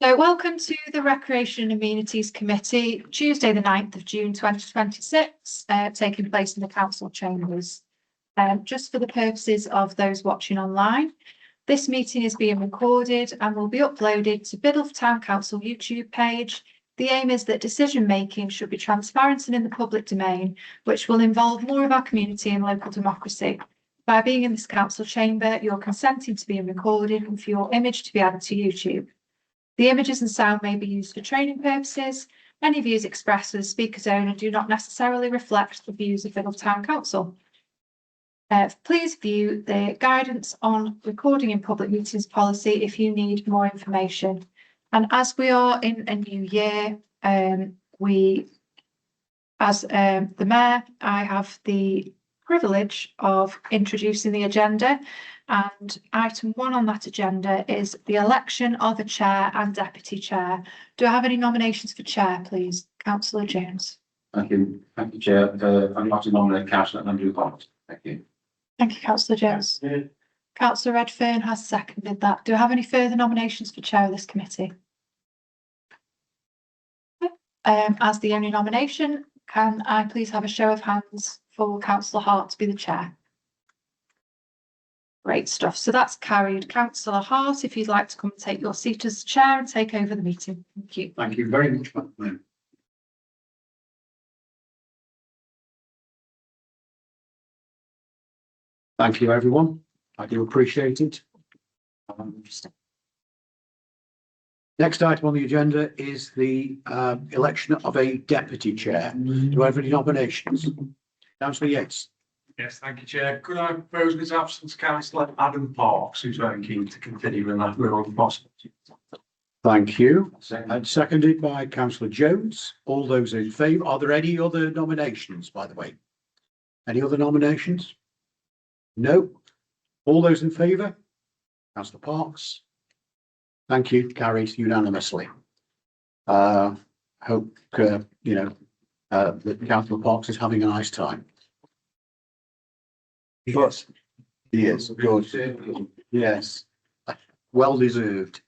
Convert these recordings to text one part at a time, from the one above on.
So welcome to the Recreation and Amenities Committee, Tuesday the 9th of June 2026, taking place in the council chambers. Just for the purposes of those watching online, this meeting is being recorded and will be uploaded to Biddulph Town Council YouTube page. The aim is that decision making should be transparent and in the public domain, which will involve more of our community and local democracy. By being in this council chamber, you're consenting to being recorded and for your image to be added to YouTube. The images and sound may be used for training purposes. Any views expressed as speaker's owner do not necessarily reflect the views of Biddulph Town Council. Please view the guidance on recording in public meetings policy if you need more information. And as we are in a new year, the Mayor, I have the privilege of introducing the agenda. And item 1 on that agenda is the election of a chair and deputy chair. Do I have any nominations for chair, please? Councillor Jones. Thank you, Chair. I'd like to nominate Councillor Andrew Bott. Thank you. Thank you, Councillor Jones. Yeah. Councillor Redfern has seconded that. Do I have any further nominations for chair of this committee? As the only nomination, can I please have a show of hands for Councillor Hart to be the chair? Great stuff. So that's carried. Councillor Hart, if you'd like to come and take your seat as chair and take over the meeting. Thank you. Thank you very much, Madam. Thank you, everyone. I do appreciate it. Next item on the agenda is the election of a deputy chair. Do I have any nominations? Councillor Yates. Yes, thank you, Chair. Could I propose in his absence Councillor Adam Parks, who's very keen to continue in that role if possible? Thank you. And seconded by Councillor Jones. All those in favour. Are there any other nominations, by the way? Any other nominations? No. All those in favour? Councillor Parks. Thank you. Carried unanimously. Hope that Councillor Parks is having a nice time. Yes, he is good. Yes, well deserved.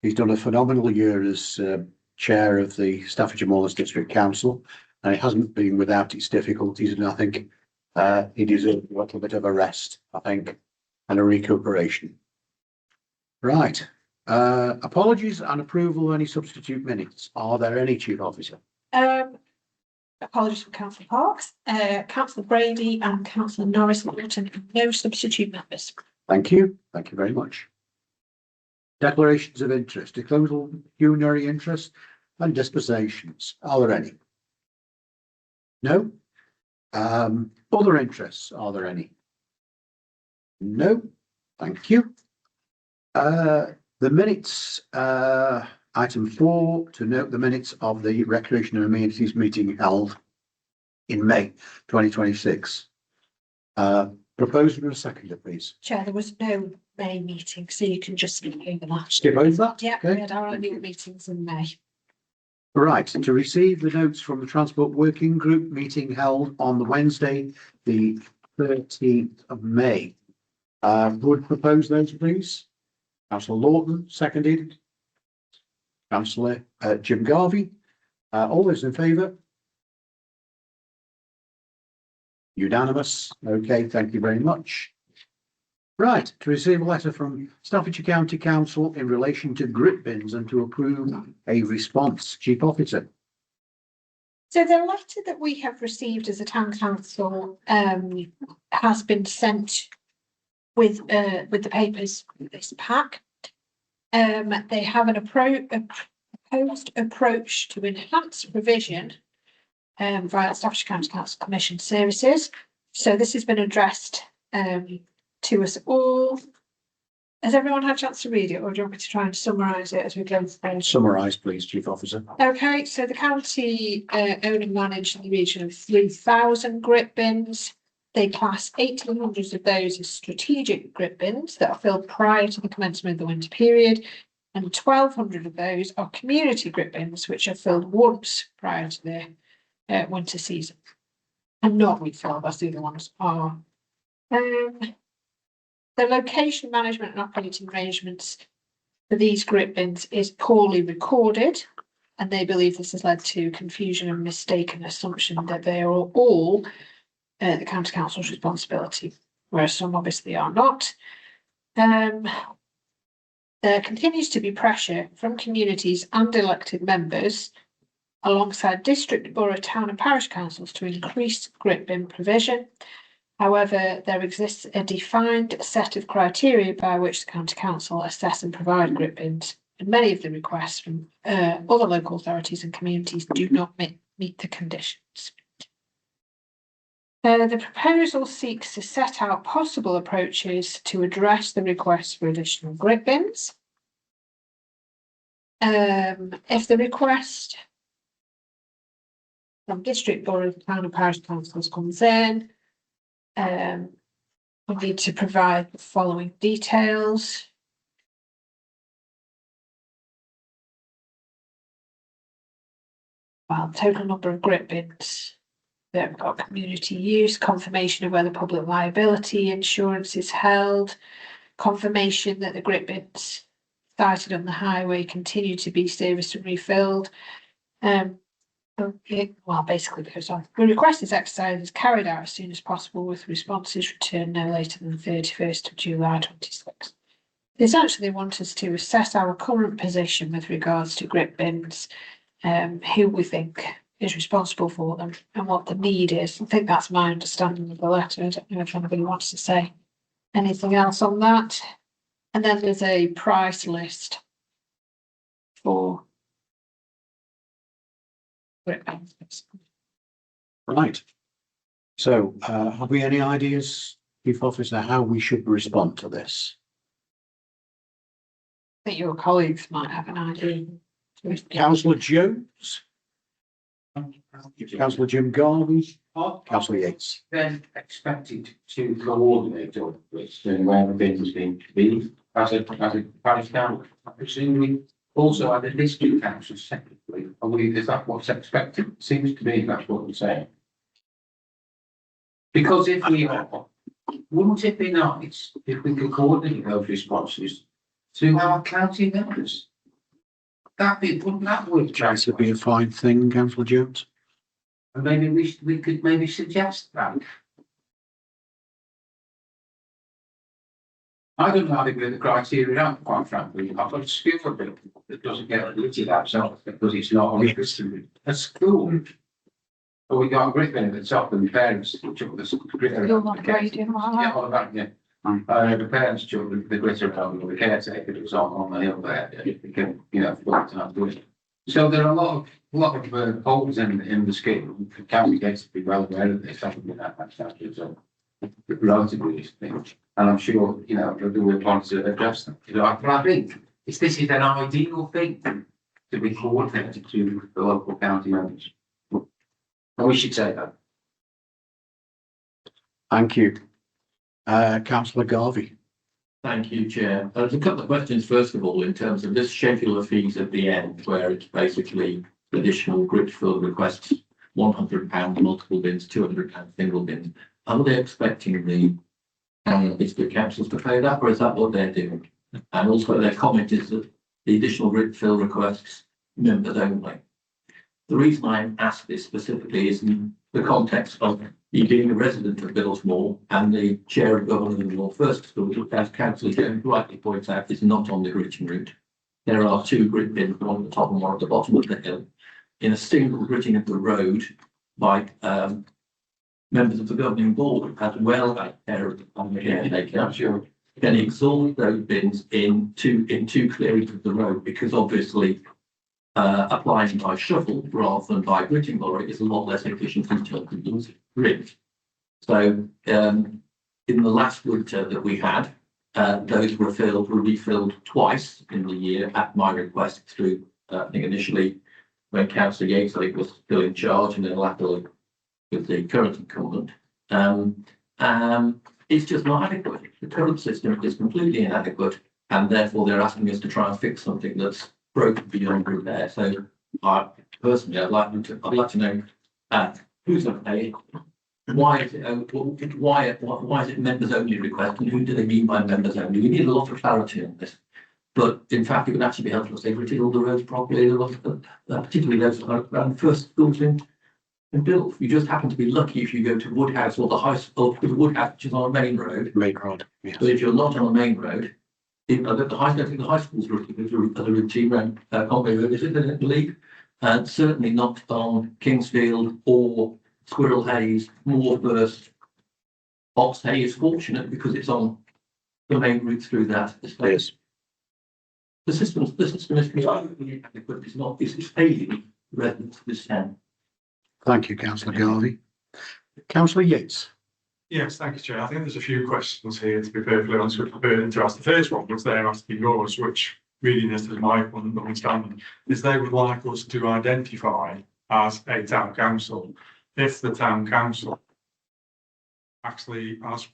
He's done a phenomenal year as chair of the Staffordshire Moorlands District Council, and it hasn't been without its difficulties. And I think he deserves a little bit of a rest, I think, and a recuperation. Right. Apologies and approval of any substitute minutes. Are there any, Chief Officer? Apologies for Councillor Parks, Councillor Brady and Councillor Norris Morton, no substitute members. Thank you. Thank you very much. Declarations of interest, declared pecuniary interest and dispensations. Are there any? No. Other interests, are there any? No. Thank you. The minutes, item 4, to note the minutes of the Recreation and Amenities meeting held in May 2026. Proposal and a seconder, please. Chair, there was no May meeting, so you can just skip over that. Skip over that? Yeah, okay. We had our annual meetings in May. Right, to receive the notes from the Transport Working Group meeting held on the Wednesday, the 13th of May. Would propose those, please? Councillor Lawton, seconded. Councillor Jim Garvey. All those in favour? Unanimous. Okay, thank you very much. Right, to receive a letter from Staffordshire County Council in relation to grip bins and to approve a response. Chief Officer. So the letter that we have received as a town council has been sent with the papers in this pack. They have a proposed approach to enhance provision via Staffordshire County Council Commission services. So this has been addressed to us all. Has everyone had a chance to read it, or do you want me to try and summarise it as we go through? Summarise, please, Chief Officer. Okay, so the county own and manage in the region of 3,000 grip bins. They class 1,800 of those as strategic grip bins that are filled prior to the commencement of the winter period, and 1,200 of those are community grip bins, which are filled once prior to the winter season and not refilled as the other ones are. The location management and operating arrangements for these grip bins is poorly recorded, and they believe this has led to confusion and mistaken assumption that they are all the county council's responsibility, whereas some obviously are not. There continues to be pressure from communities and elected members alongside district, borough, town and parish councils to increase grip bin provision. However, there exists a defined set of criteria by which the county council assess and provide grip bins, and many of the requests from other local authorities and communities do not meet the conditions. The proposal seeks to set out possible approaches to address the requests for additional grip bins. If the request from district, borough, town and parish councils comes in, we need to provide the following details. Well, total number of grip bins that have got community use, confirmation of whether public liability insurance is held, confirmation that the grip bins sited on the highway continue to be serviced and refilled. Well, basically because the request is exercised is carried out as soon as possible with responses returned no later than the 31st of July 26. Essentially, they want us to assess our current position with regards to grip bins, who we think is responsible for them and what the need is. I think that's my understanding of the letter. I don't know if anybody wants to say anything else on that. And then there's a price list for grip bins. Right. So, have we any ideas, Chief Officer, how we should respond to this? I think your colleagues might have an idea. Councillor Jones? Councillor Jim Garvey? Councillor Yates? Then expected to coordinate all of this and where the bins need to be as a parish council. I presume we also had a district council separately. Is that what's expected? Seems to me that's what we're saying. Because if we are, wouldn't it be nice if we could coordinate those responses to our county members? Wouldn't that work? Chance would be a fine thing, Councillor Jones. And maybe we could maybe suggest that. I don't know how to get the criteria out, quite frankly. I've got a school of it that doesn't get listed ourselves because it's not on a school. But we got a grip in at the top and the parents took the grip. You're not grading like Yeah, that. all about, yeah. The parents took the glitter around the caretaker that was on the hill there. It can, full time do it. So there are a lot of holes in the scheme. The county gets to be well aware of this. Haven't been that much actually, so relatively these things. And I'm sure, that we want to address them. But I think this is an ideal thing to be coordinated to the local county members. And we should say that. Thank you. Councillor Garvey. Thank you, Chair. There's a couple of questions, first of all, in terms of this schedule of fees at the end, where it's basically additional grip fill requests, £100 multiple bins, £200 single bins. Are they expecting the district councils to pay that, or is that what they're doing? And also their comment is that the additional grip fill requests members only. The reason I asked this specifically is in the context of you being a resident of Bilsmore and the chair of government of the North First School, as Councillor Jones rightly points out, is not on the gritting route. There are two grit bins, one at the top and one at the bottom of the hill, in a single gritting of the road by members of the governing board, as well as care of the caretaker. Sure. Can exhaust those bins in two clearings of the road, because obviously applying by shovel rather than by gritting lorry is a lot less efficient in terms of using grit. So in the last winter that we had, those were refilled twice in the year at my request through, I think initially when Councillor Yates was still in charge, and then latterly with the current incumbent. It's just not adequate. The current system is completely inadequate, and therefore they're asking us to try and fix something that's broken beyond repair. So personally, I'd like to know who's going to pay it, why is it members only request, and who do they mean by members only? We need a lot of clarity on this. But in fact, it would actually be helpful if they gritted all the roads properly, particularly those around the first schools in built. You just happen to be lucky if you go to Woodhouse or the high school, the Woodhouse, which is on a main road. Main road, yes. But if you're not on a main road, I don't think the high school's as a routine road, Conway Road, is it, I don't believe? And certainly not on Kingsfield or Squirrel Hayes, Moorfirst. Ox Hay is fortunate because it's on the main route through that estate. Yes. The system is completely adequate. It's failing residents of this town. Thank you, councillor Garvey. Councillor Yates. Yes, thank you, Chair. I think there's a few questions here, to be perfectly honest with you, to ask. The first one was there asking yours, which reading this as my understanding, is they would like us to identify as a town council if the town council actually has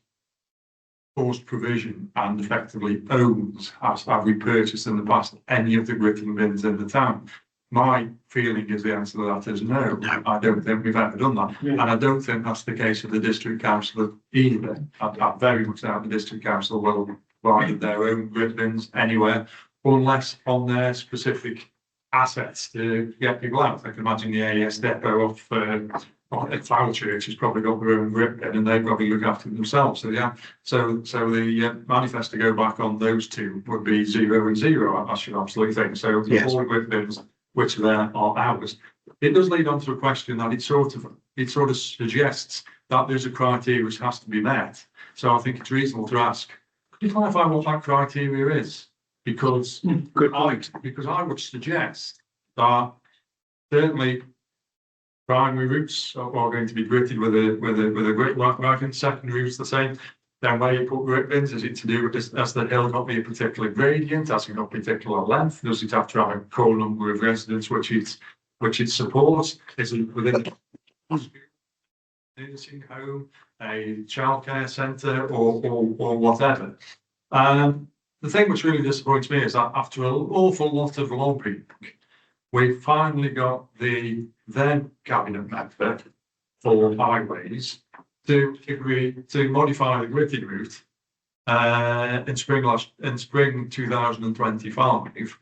forced provision and effectively owns, as have we purchased in the past, any of the gritting bins in the town. My feeling is the answer to that is no. I don't think we've ever done that. And I don't think that's the case of the district council either. I very much doubt the district council will provide their own grit bins anywhere, unless on their specific assets to get people out. I can imagine the AES depot off at Flower Church has probably got their own grit bin and they probably look after it themselves. So yeah, so the manifest to go back on those two would be 0 and 0. I should absolutely think. So the Yes. 4 grit bins which there are ours. It does lead on to a question that it sort of suggests that there's a criteria which has to be met. So I think it's reasonable to ask, could you clarify what that criteria is? Because Good point. because I would suggest that certainly primary routes are going to be gritted with a grit wagon, secondary routes the same. Then where you put grit bins, is it to do with this, has the hill got to be a particular gradient? Has it got a particular length? Does it have to have a core number of residents which it supports? Is it within a nursing home, a childcare centre, or whatever? The thing which really disappoints me is that after an awful lot of lobbying, we finally got the then cabinet member for highways to agree to modify the gritted route in spring 2025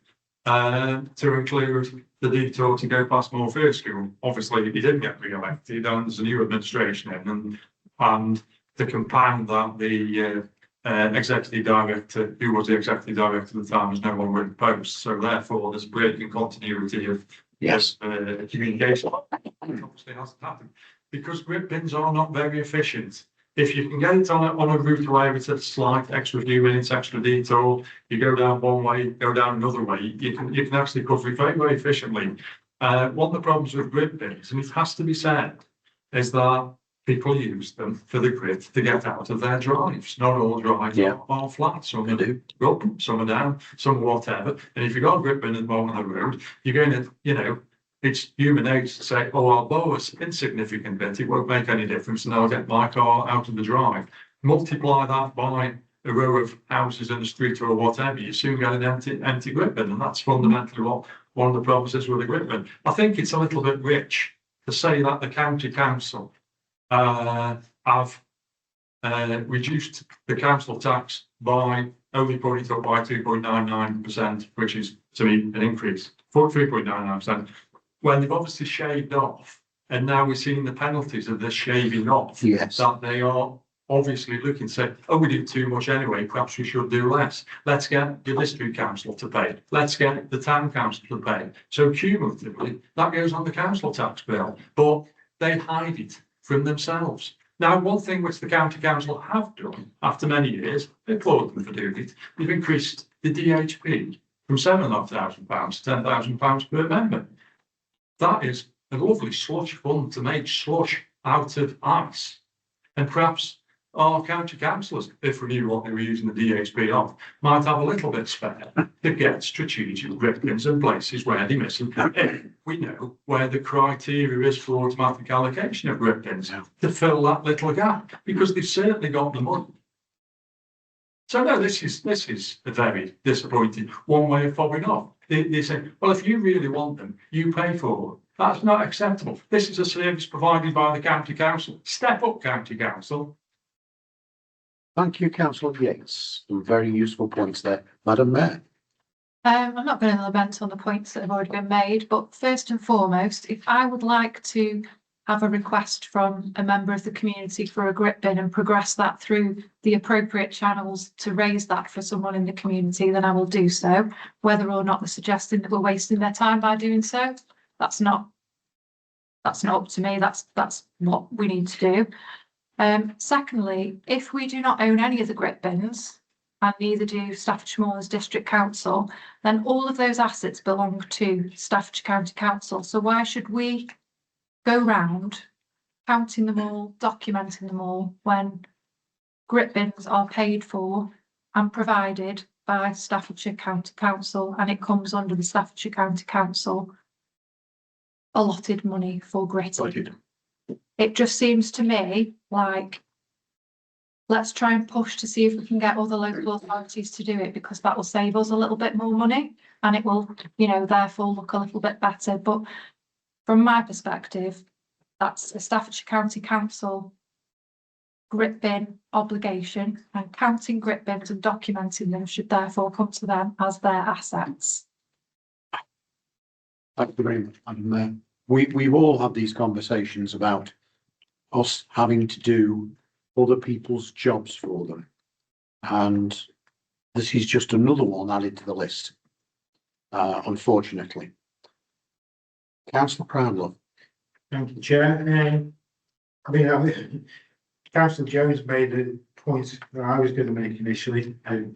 to include the detour to go past Moorfirst School. Obviously, he didn't get re-elected, and there's a new administration in, and to compound that, the executive director, who was the executive director at the time, is no longer in post. So therefore, there's a break in continuity of communication. Obviously, hasn't happened. Because grit bins are not very efficient. If you can get it on a route where it's a slight extra few minutes, extra detour, you go down one way, go down another way, you can actually cover it very, very efficiently. One of the problems with grit bins, and it has to be said, is that people use them for the grit to get out of their drives. Not all drives are flat. Some are up, some are down, some are whatever. And if you've got a grit bin at the bottom of the road, you're going to, it's human nature to say, oh, I'll borrow an insignificant bit, it won't make any difference, and I'll get my car out of the drive. Multiply that by a row of houses in the street or whatever, you soon get an empty grit bin, and that's fundamentally what one of the problems is with the grit bin. I think it's a little bit rich to say that the county council have reduced the council tax by only putting it up by 2.99%, which is, to me, an increase, 3.99%. When they've obviously shaved off, and now we're seeing the penalties of this shaving off. Yes. That they are obviously looking to say, oh, we do too much anyway, perhaps we should do less. Let's get the district council to pay. Let's get the town council to pay. So cumulatively, that goes on the council tax bill, but they hide it from themselves. Now, one thing which the county council have done after many years, I applaud them for doing it, they've increased the DHP from £7,500 to £10,000 per member. That is a lovely slush fund to make slush out of ice. And perhaps our county councillors, if we knew what they were using the DHP of, might have a little bit spare to get strategic grit bins in places where they're missing. If we know where the criteria is for automatic allocation of grit bins to fill that little gap, because they've certainly got the money. So no, this is a very disappointing one way of fobbing off. They say, well, if you really want them, you pay for them. That's not acceptable. This is a service provided by the county council. Step up, county council. Thank you, councillor Yates. Some very useful points there. Madam Mayor. I'm not going to lament on the points that have already been made, but first and foremost, if I would like to have a request from a member of the community for a grip bin and progress that through the appropriate channels to raise that for someone in the community, then I will do so. Whether or not they're suggesting that we're wasting their time by doing so, that's not up to me. That's what we need to do. Secondly, if we do not own any of the grip bins, and neither do Staffordshire Moors District Council, then all of those assets belong to Staffordshire County Council. So why should we go round counting them all, documenting them all, when grip bins are paid for and provided by Staffordshire County Council, and it comes under the Staffordshire County Council allotted money for gritting? Budget. It just seems to me like, let's try and push to see if we can get other local authorities to do it, because that will save us a little bit more money and it will, therefore look a little bit better. But from my perspective, that's a Staffordshire County Council grip bin obligation, and counting grip bins and documenting them should therefore come to them as their assets. Thank you very much, Madam Mayor. We've all had these conversations about us having to do other people's jobs for them. And this is just another one added to the list, unfortunately. Councillor Proudlove. Thank you, Chair. Councillor Jones made a point that I was going to make initially,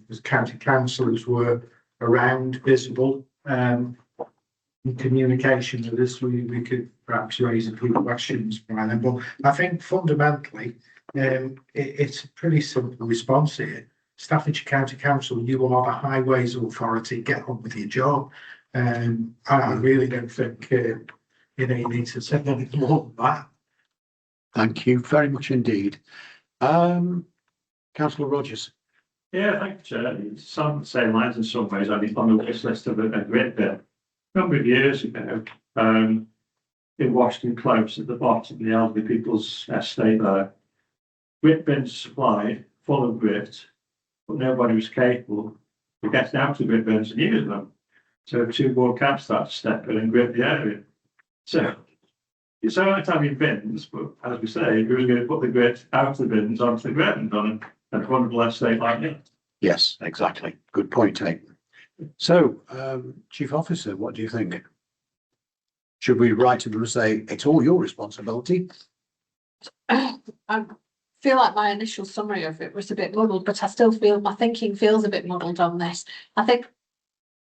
as county councillors were around, visible, in communication with us, we could perhaps raise a few questions by them. But I think fundamentally, it's a pretty simple response here. Staffordshire County Council, you are the highways authority, get on with your job. I really don't think you need to say anything more than that. Thank you very much indeed. Councillor Rogers. Yeah, thank you, Chair. It's some same lines in some ways. I mean, on the wish list of a grip bin. A number of years ago, in Washington Close at the bottom of the elderly people's estate there, grip bins supplied full of grit, but nobody was capable of getting out of grip bins and using them. So 2 more cabs started to step in and grip the area. So it's all right having bins, but as we say, we were going to put the grit out of the bins onto the ground on a wonderful estate like that. Yes, exactly. Good point taken. So, Chief Officer, what do you think? Should we write to them and say, it's all your responsibility? I feel like my initial summary of it was a bit muddled, but I still feel my thinking feels a bit muddled on this. I think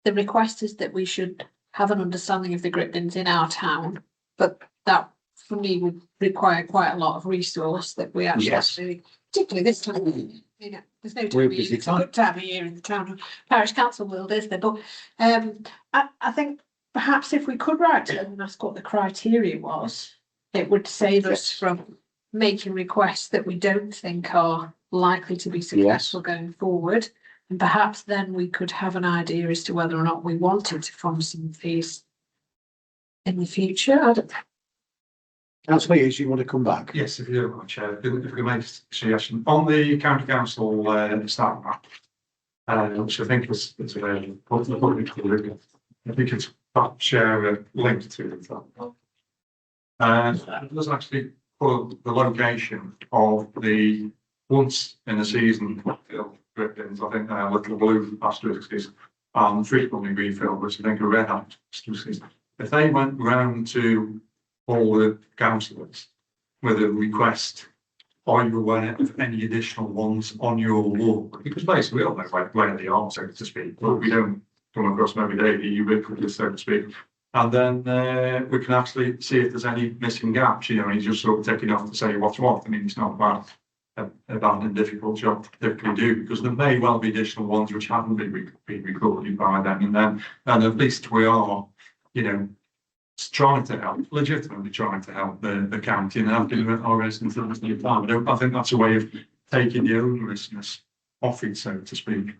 the request is that we should have an understanding of the grip bins in our town, but that for me would require quite a lot of resource that we actually have to do, particularly this time. There's no time of year, it's a good time of year in the town parish council world, is there? But I think perhaps if we could write to them and ask what the criteria was, it would save us from making requests that we don't think are likely to be successful going forward. And perhaps then we could have an idea as to whether or not we wanted to fund some of these in the future. I don't know. Councillor Hughes, you want to come back? Yes, if you don't mind, Chair, if we can make a suggestion on the county council start map, which I think is available. I think it's share a link to it. It does actually put the location of the once in a season grip bins. I think little blue asterisks frequently refilled, which I think are red asterisks. If they went round to all the councillors with a request, are you aware of any additional ones on your wall? Because basically we all know where they are, so to speak, but we don't come across them every day, the ubiquitous, so to speak. And then we can actually see if there's any missing gaps, and he's just sort of taking off to say what's what. I mean, it's not bad and difficult job to typically do, because there may well be additional ones which haven't been recorded by them, and at least we are, trying to help, legitimately trying to help the county and helping our residents at the same time. I think that's a way of taking the onerousness off it, so to speak.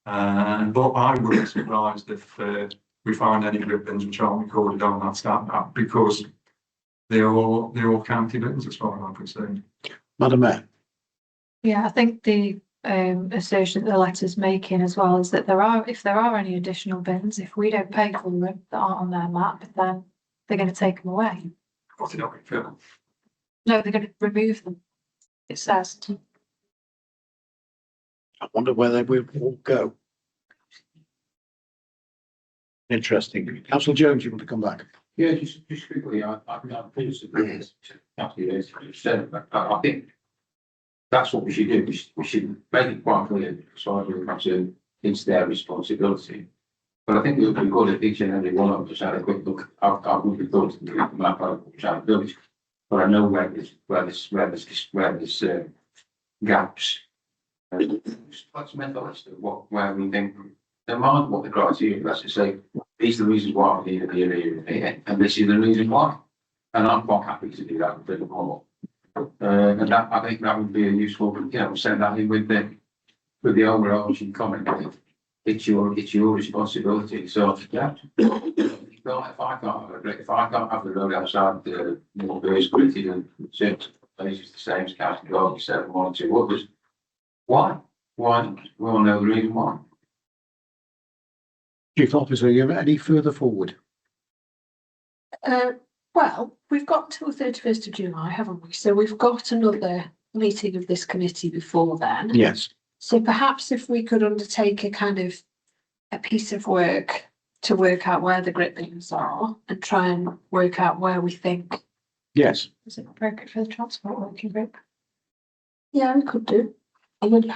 But I would be surprised if we find any grip bins which aren't recorded on that stat map, because they're all county bins as far as I'm concerned. Madam Mayor. Yeah, I think the assertion that the letter's making as well, is that if there are any additional bins, if we don't pay for them that aren't on their map, then they're going to take them away. What's it not been filled? No, they're going to remove them. It says. I wonder where they will all go. Interesting. Councillor Jones, you want to come back? Yeah, just quickly, I'm pleased to bring this to Councillor said, but I think that's what we should do. We should make it quite clear, as far as we're concerned, it's their responsibility. But I think it would be good if each and every one of us had a quick look. I would have thought to the map of the village, but I know where there's gaps. Let's make a list of where we think. Never mind what the criteria, let's just say, these are the reasons why we need it here, and this is the reason why. And I'm quite happy to do that with the model. And that, I think that would be a useful, send that in with the overarching comment. It's your responsibility. So, yeah. If I can't have the road outside the very gritty and certain places the same as County Garden 7, 1 and 2 others, why? Why? We'll know the reason why. Chief Officer, you have any further forward? Well, we've got till 31st of July, haven't we? So we've got another meeting of this committee before then. Yes. So perhaps if we could undertake a piece of work to work out where the grit bins are and try and work out where we think. Yes. Is it appropriate for the transport working group? Yeah, we could do. I would.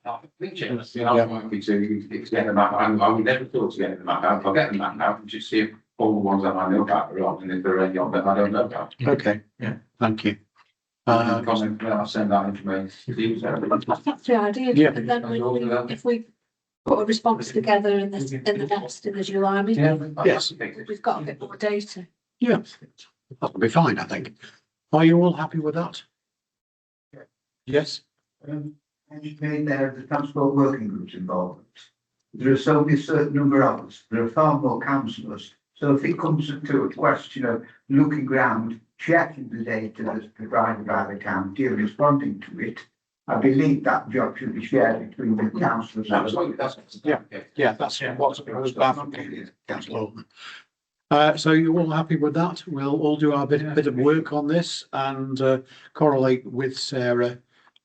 I think, James, I'm happy to get the map. I would never thought to get the map out. I'll get the map out and just see if all the ones that I know about are on, and if there are any on that I don't know about. Okay. Yeah. Thank you. Comment, I'll send that information to you. That's the idea. Yeah. And then if we put a response together in the July meeting, Yes. we've got a bit more data. Yeah. That'll be fine, I think. Are you all happy with that? Yes. As you made there, the transport working groups involvement. There is only a certain number of us. There are far more councillors. So if it comes to a question of looking around, checking the data that's provided by the county and responding to it, I believe that job should be shared between the councillors. That's what's proposed by Councillor. So you're all happy with that? We'll all do our bit of work on this and correlate with Sarah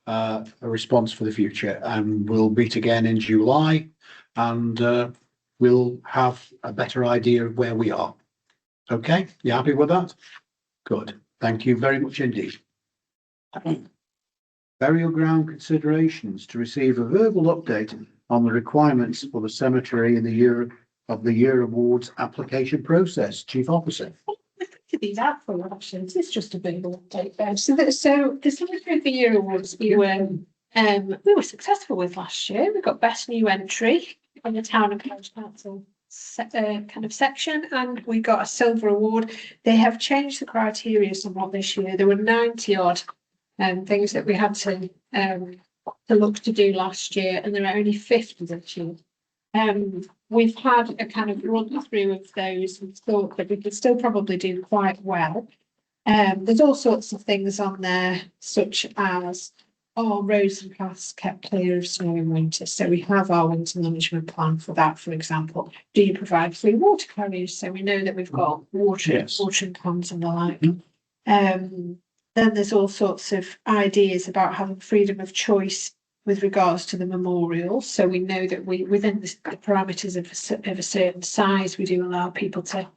a response for the future, and we'll meet again in July and we'll have a better idea of where we are. Okay, you happy with that? Good, thank you very much indeed. Burial ground considerations to receive a verbal update on the requirements for the cemetery in the year awards application process. Chief Officer. To these out for your options, it's just a verbal update there. So the Cemetery of the Year Awards we were successful with last year. We got best new entry on the Town and Parish Council kind of section, and we got a silver award. They have changed the criteria somewhat this year. There were 90 odd things that we had to look to do last year, and there are only 50 this year. We've had a kind of run through of those and thought that we could still probably do quite well. There's all sorts of things on there, such as our roads and paths kept clear of snow in winter. So we have our winter management plan for that, for example. Do you provide free water carriers? So we know that we've got watering cans and the like. Then there's all sorts of ideas about having freedom of choice with regards to the memorials. So we know that within the parameters of a certain size, we do allow people to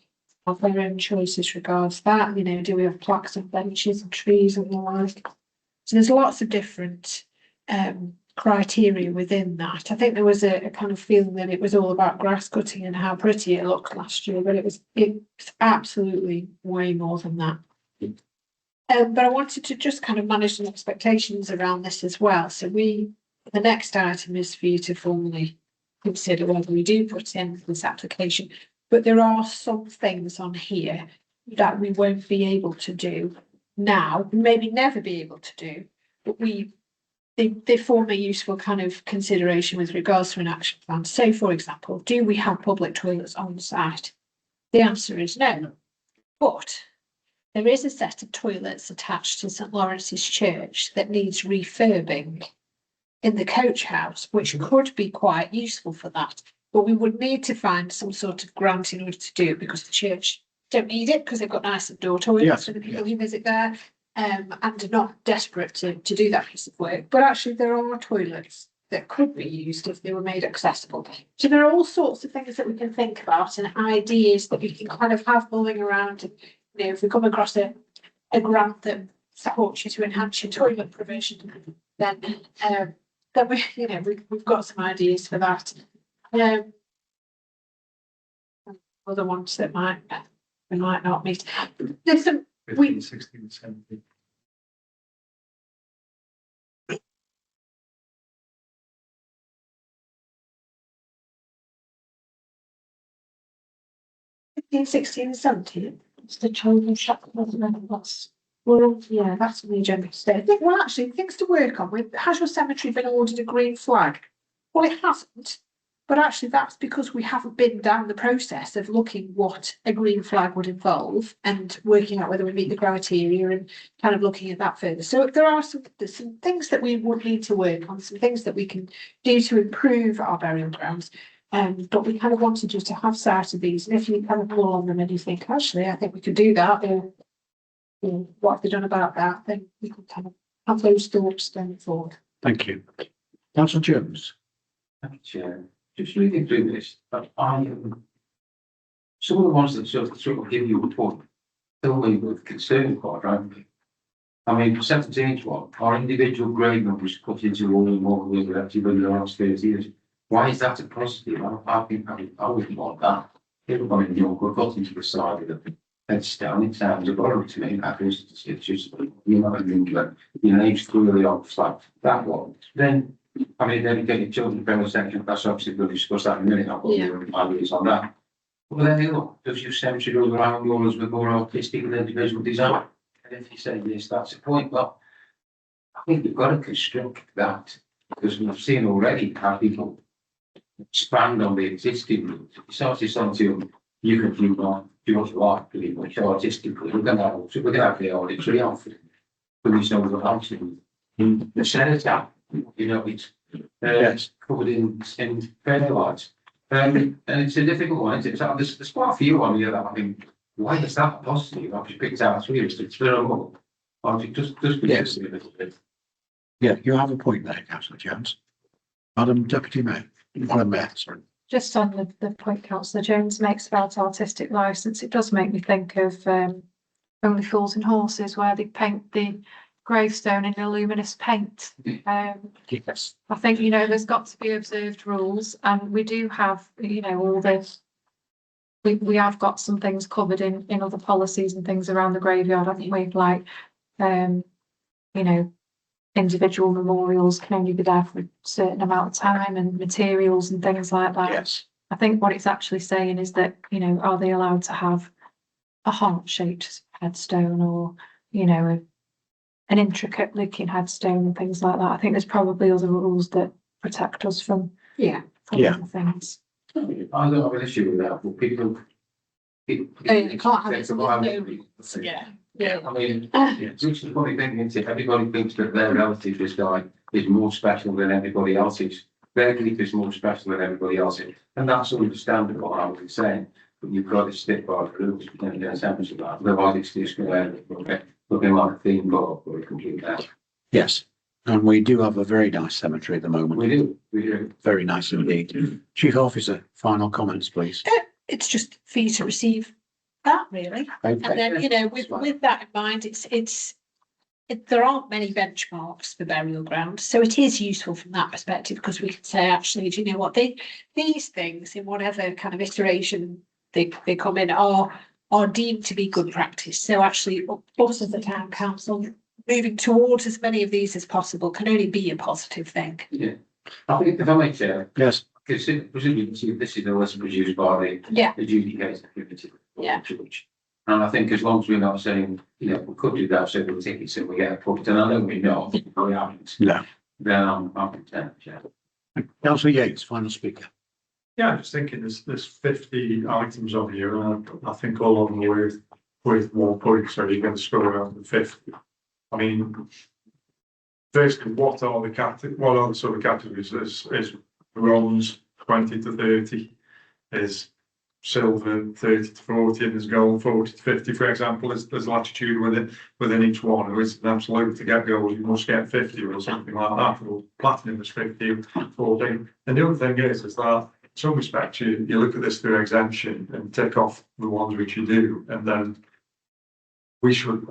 have their own choices regards that. Do we have plaques and benches and trees and the like? So there's lots of different criteria within that. I think there was a kind of feeling that it was all about grass cutting and how pretty it looked last year, but it's absolutely way more than that. But I wanted to just kind of manage the expectations around this as well. So the next item is for you to formally consider whether we do put in this application. But there are some things on here that we won't be able to do now, maybe never be able to do, but they form a useful kind of consideration with regards to an action plan. So, for example, do we have public toilets on site? The answer is no. But there is a set of toilets attached to St Lawrence's Church that needs refurbing in the coach house, which could be quite useful for that. But we would need to find some sort of grant in order to do it, because the church don't need it because they've got nice outdoor toilets Yes, for the people who visit there, and are not desperate to do that piece of work. But actually, there are toilets that could be used if they were made accessible. So there are all sorts of things that we can think about and ideas that we can kind of have mulling around. And, you know, if we come across a grant that supports you to enhance your toilet provision, then we, you know, we've got some ideas for that. Other ones that we might not meet. There's some 15, 16, 17. 15, 16 and 17. It's the children's shop. Well, yeah, that's on the agenda today. I think, well, actually, things to work on. Has your cemetery been ordered a green flag? Well, it hasn't. But actually, that's because we haven't been down the process of looking what a green flag would involve and working out whether we meet the criteria and kind of looking at that further. So there are some things that we would need to work on, some things that we can do to improve our burial grounds. But we kind of wanted you to have sight of these. And if you kind of pull on them and you think, actually, I think we could do that, or what have they done about that, then we can kind of have those thoughts going forward. Thank you. Councillor Jones. Thank you, Chair. Just reading through this, but some of the ones that sort of give you a point, fill me with concern, quite frankly. I mean, the 17th one, our individual grade numbers cut into all and more than actually been the last 30 years. Why is that a positive? I think I wouldn't want that. Everybody, you know, we're cut into the side of the headstone. It sounds abhorrent to me. That is, it's just, you know, I mean, your name's clearly on flag. That one. Then, I mean, dedicated children burial section, that's obviously going to discuss that in a minute. I've got your ideas on that. Well, then you look, does your cemetery go around yours with more artistic and individual design? And if you say yes, that's a point. But I think you've got to construct that, because we've seen already how people expand on the existing route. It's not just something you can do on your life, pretty much artistically. We're going to have the auditory outfit. But we know the housing in the centre, you know, it's covered in fair lights. And it's a difficult one, isn't it? So there's quite a few on here that I think, why is that positive? I've just picked out three, it's terrible. I think just a little bit. Yeah, you have a point there, Councillor Jones. Madam Deputy Mayor, Madam Mayor, sorry. Just on the point Councillor Jones makes about artistic licence, it does make me think of Only Fools and Horses, where they paint the gravestone in a luminous paint. Yes. I think, you know, there's got to be observed rules, and we do have, you know, all this. We have got some things covered in other policies and things around the graveyard, haven't we? Like, you know, individual memorials can only be there for a certain amount of time, and materials and things like that. Yes. I think what it's actually saying is that, you know, are they allowed to have a heart-shaped headstone, or, you know, an intricate looking headstone and things like that? I think there's probably other rules that protect us from other things. I don't have an issue with that, but people. You can't have it. Yeah. I mean, it's just a funny thing, isn't it? Everybody thinks that their relative, this guy, is more special than everybody else's. Their grief is more special than everybody else's. And that's understandable, I would be saying. But you've got to stick by the rules, you can't get a sentence of that. Otherwise, it's just looking like a theme book or a complete mess. Yes. And we do have a very nice cemetery at the moment. We do. Very nice indeed. Chief Officer, final comments, please. It's just for you to receive that, really. Okay. And then, you know, with that in mind, there aren't many benchmarks for burial ground, so it is useful from that perspective, because we can say, actually, do you know what, these things in whatever kind of iteration they come in are deemed to be good practice. So actually, us as the town council moving towards as many of these as possible can only be a positive thing. Yeah, I think if I may share. Yes. Because presumably this is the list produced by the adjudicator committee. Yeah. And I think as long as we're not saying, you know, we could do that several tickets and we get a put, and I know we know, we haven't. No. Then I'm content, yeah. Councillor Yates, final speaker. Yeah, I'm just thinking there's 50 items on here, and I think all of them are worth with more points, so you're going to score around the 50. I mean, firstly, what are the sort of categories? Is bronze 20 to 30, is silver 30 to 40, and there's gold 40 to 50, for example. There's latitude within each one. Or it's an absolute to get gold, you must get 50 or something like that, or platinum is 50, 40. And the other thing is that in some respects you look at this through exemption and tick off the ones which you do, and then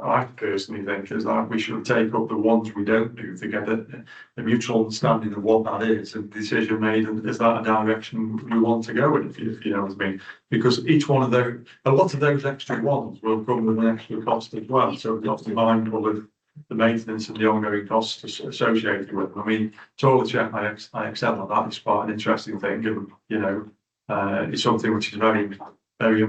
I personally think is that we should take up the ones we don't do to get a mutual understanding of what that is and decision made, and is that a direction we want to go in, if you know what I mean? Because each one of those, a lot of those extra ones will come with an extra cost as well, so we've got to be mindful of the maintenance and the ongoing costs associated with them. I mean, toilet check, I accept that is quite an interesting thing, and you know, it's something which is very, very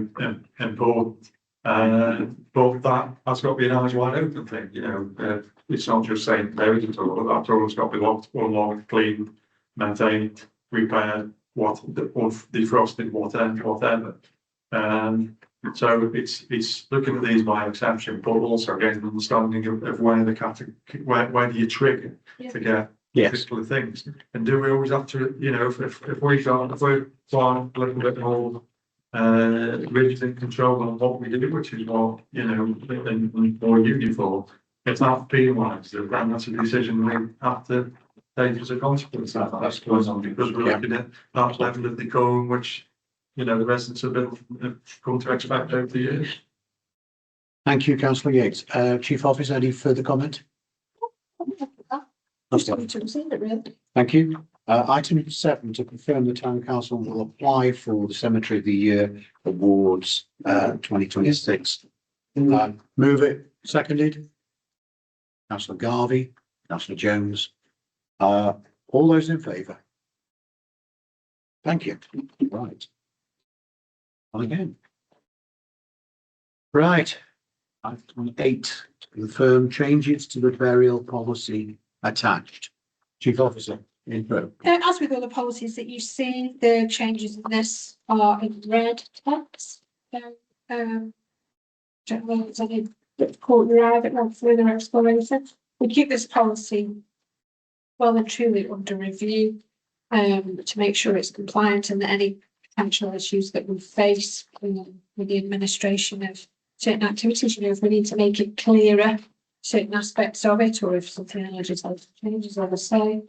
important. But that has got to be an eyes wide open thing, you know. It's not just saying there is a toilet. That toilet's got to be locked, unlocked, cleaned, maintained, repaired, defrosted, whatever. So it's looking at these by exception, but also getting an understanding of where the category, where do you trigger to get particular things, and do we always have to, you know, if we're a little bit more rigid and control on what we do, which is what, you know, and more uniform. It's not penalised, and that's a decision we have to take as a consequence of that. That's going on because we're looking at that level of decorum, which, you know, the residents have come to expect over the years. Thank you, Councillor Yates. Chief Officer, any further comment? Thank you. Item 7, to confirm the Town Council will apply for the Cemetery of the Year Awards 2026. Move it. Seconded. Councillor Garvey, Councillor Jones. All those in favour? Thank you. Right. On again. Right. Item 8, to confirm changes to the burial policy attached. Chief Officer. As with other policies that you see, the changes in this are in red text. So, don't know if there's any that caught your eye that went through their exploration. We keep this policy well and truly under review, to make sure it's compliant and that any potential issues that we face with the administration of certain activities, you know, if we need to make it clearer, certain aspects of it, or if something in legislation changes, as I say.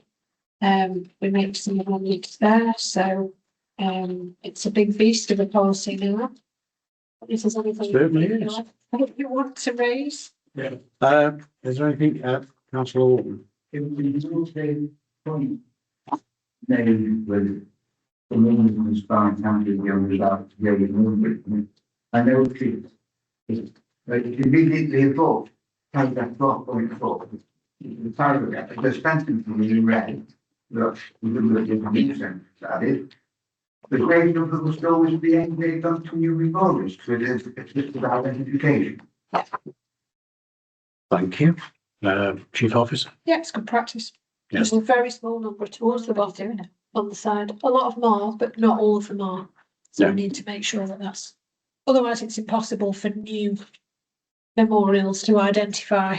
We make some amendments there, so it's a big beast of a policy now. If there's anything you want to raise. Yeah. Is there anything, Councillor Orton? In the point name with the woman who's fine handling the others out together, I know it's immediately above, paragraph 4.4. The paragraph, the sentence is red. Look, we can look at the sentence added. The grade number must always be engraved onto new recorders to assist with identification. Thank you. Chief Officer. Yeah, it's good practice. Yes. There's a very small number towards the bottom on the side. A lot of them are, but not all of them are. So we need to make sure that that's. Otherwise, it's impossible for new memorials to identify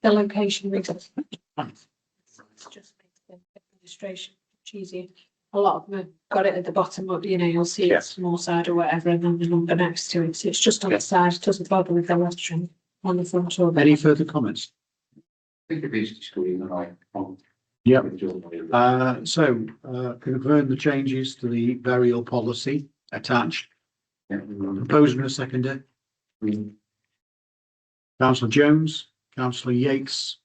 the location reasons. It's just makes the administration much easier. A lot of them have got it at the bottom, but you know, you'll see it's small side or whatever, and then the number next to it. So it's just on the side, it doesn't bother with the lettering on the front or Any further comments? I think it is screen and I. Yeah. Confirm the changes to the burial policy attached. Proposer and a seconder. Councillor Jones, Councillor Yates.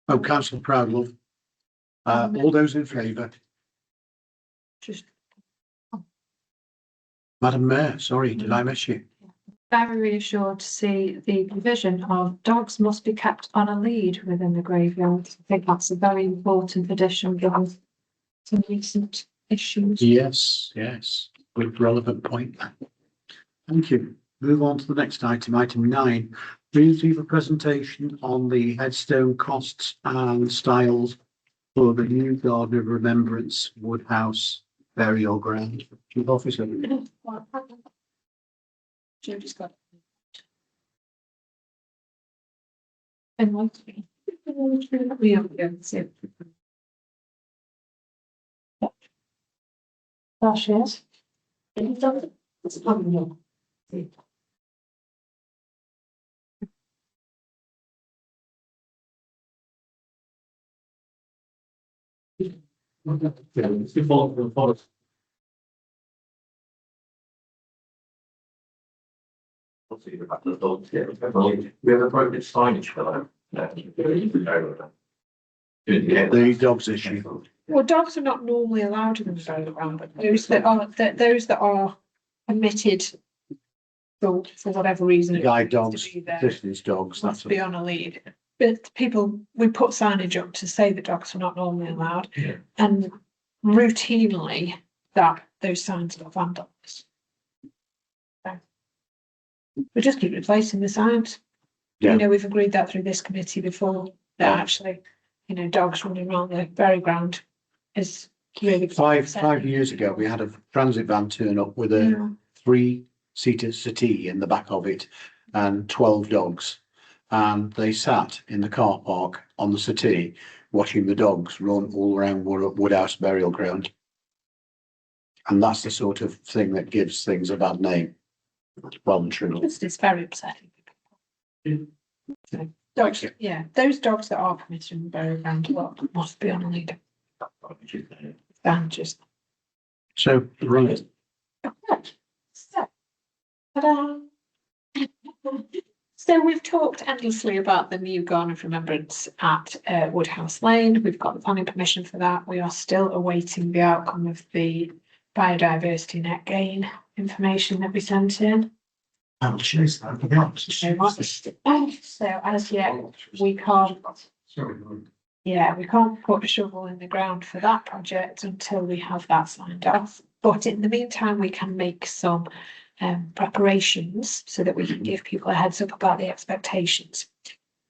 Oh, Councillor Proudlove. All those in favour? just Madam Mayor, sorry, did I miss you? Very reassured to see the provision of dogs must be kept on a lead within the graveyard. I think that's a very important addition given some recent issues. Yes, good relevant point. Thank you. Move on to the next item, item 9. Please leave a presentation on the headstone costs and styles for the new Garden of Remembrance Woodhouse burial ground. Chief Officer. Judy's got And like. We have to. Gosh, yes. It's probably. We have appropriate signage for that. The dogs issue. Well, dogs are not normally allowed in the fairground, but those that are permitted for whatever reason. Guide to dogs, be there, distance dogs, that's must be on a lead. But we put signage up to say that dogs are not normally allowed. Yeah. And routinely those signs are vandalised. So we just keep replacing the signs. Yeah. You know, we've agreed that through this committee before, that Yeah. actually, you know, dogs running around the very ground is really. Five years ago, we had a transit van turn up with a 3-seater settee in the back of it and 12 dogs. And they sat in the car park on the settee, watching the dogs run all around Woodhouse Burial Ground. And that's the sort of thing that gives things a bad name. Well and true. It's very upsetting. So, dogs, yeah, those dogs that are permitted in the burial ground must be on a lead. Just. So, right. So, ta-da. So we've talked endlessly about the new Garden of Remembrance at Woodhouse Lane. We've got the planning permission for that. We are still awaiting the outcome of the biodiversity net gain information that we sent in. I'll chase that. So as yet, we can't. Yeah, we can't put a shovel in the ground for that project until we have that signed off. But in the meantime, we can make some preparations so that we can give people a heads up about the expectations.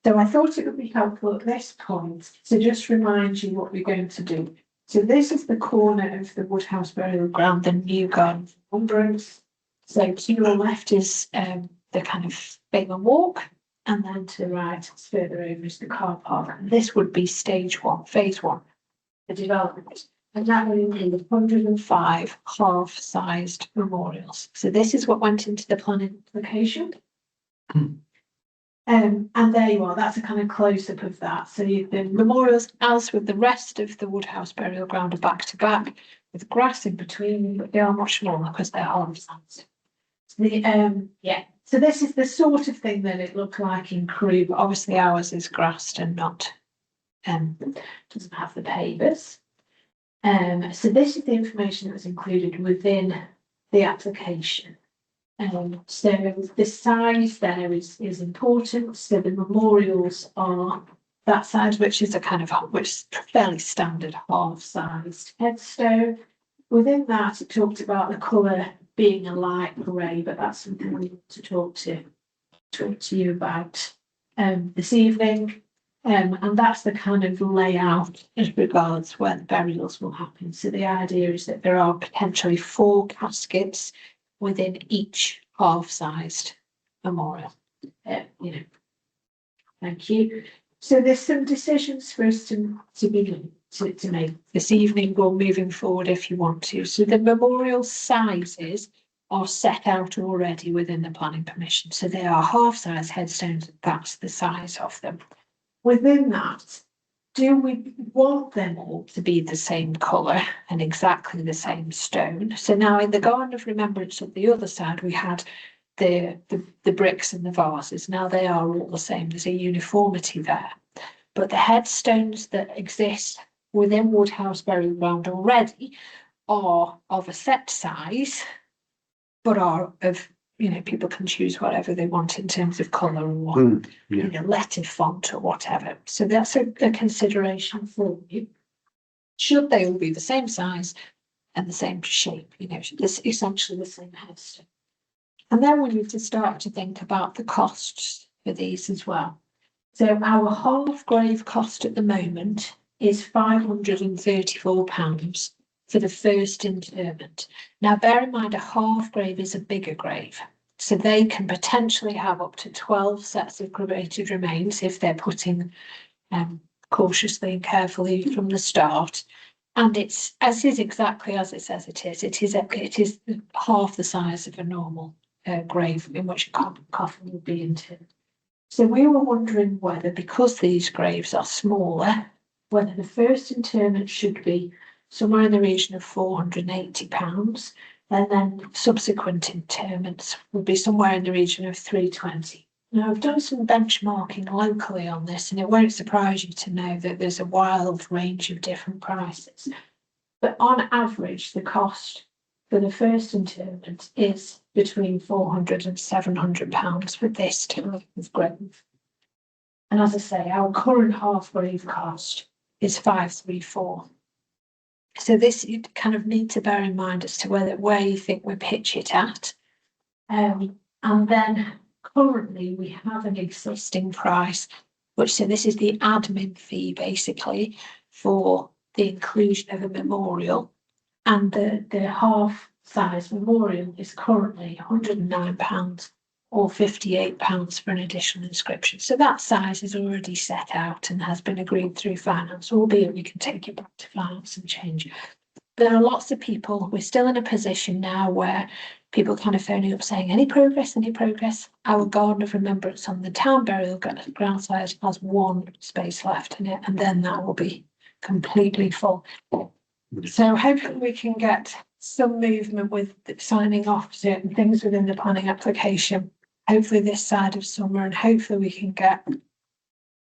So I thought it would be helpful at this point to just remind you what we're going to do. So this is the corner of the Woodhouse Burial Ground, the new Garden of Remembrance. So to your left is the kind of Bayman Walk, and then to the right, further over is the car park. And this would be stage 1, phase 1, the development. And that will include 105 half-sized memorials. So this is what went into the planning application. And there you are, that's a kind of close-up of that. So the memorials, as with the rest of the Woodhouse Burial Ground, are back to back with grass in between, but they are much smaller because they're half-sized. So this is the sort of thing that it looked like in Crewe, but obviously ours is grassed and not, doesn't have the pavers. So this is the information that was included within the application. So the size there is important. So the memorials are that size, which is fairly standard half-sized headstone. Within that, it talked about the colour being a light grey, but that's something we want to talk to you about this evening. And that's the kind of layout as regards where the burials will happen. So the idea is that there are potentially 4 caskets within each half-sized memorial. Thank you. So there's some decisions for us to make this evening or moving forward if you want to. So the memorial sizes are set out already within the planning permission. So they are half-size headstones. That's the size of them. Within that, do we want them all to be the same colour and exactly the same stone? So now in the Garden of Remembrance at the other side, we had the bricks and the vases. Now they are all the same. There's a uniformity there. But the headstones that exist within Woodhouse Burial Ground already are of a set size, but are of, people can choose whatever they want in terms of colour or, letter font or whatever. So that's a consideration for you. Should they all be the same size and the same shape, this essentially the same headstone. And then we need to start to think about the costs for these as well. So our half grave cost at the moment is £534 for the first interment. Now bear in mind a half grave is a bigger grave. So they can potentially have up to 12 sets of cremated remains if they're putting cautiously and carefully from the start. And it's is exactly as it says it is. It is half the size of a normal grave in which a coffin would be interred. So we were wondering whether, because these graves are smaller, whether the first interment should be somewhere in the region of £480, and then subsequent interments would be somewhere in the region of £320. Now, I've done some benchmarking locally on this, and it won't surprise you to know that there's a wild range of different prices. But on average, the cost for the first interment is between £400 and £700 for this type of grave. And as I say, our current half grave cost is £534. So this you kind of need to bear in mind as to where you think we pitch it at. And then currently we have an existing price, which so this is the admin fee basically for the inclusion of a memorial. And the half size memorial is currently £109 or £58 for an additional inscription. So that size is already set out and has been agreed through finance, albeit we can take it back to finance and change. There are lots of people, we're still in a position now where people kind of phoning up saying, any progress, any progress? Our garden of remembrance on the town burial ground site has one space left in it, and then that will be completely full. So hopefully we can get some movement with signing off certain things within the planning application, hopefully this side of summer, and hopefully we can get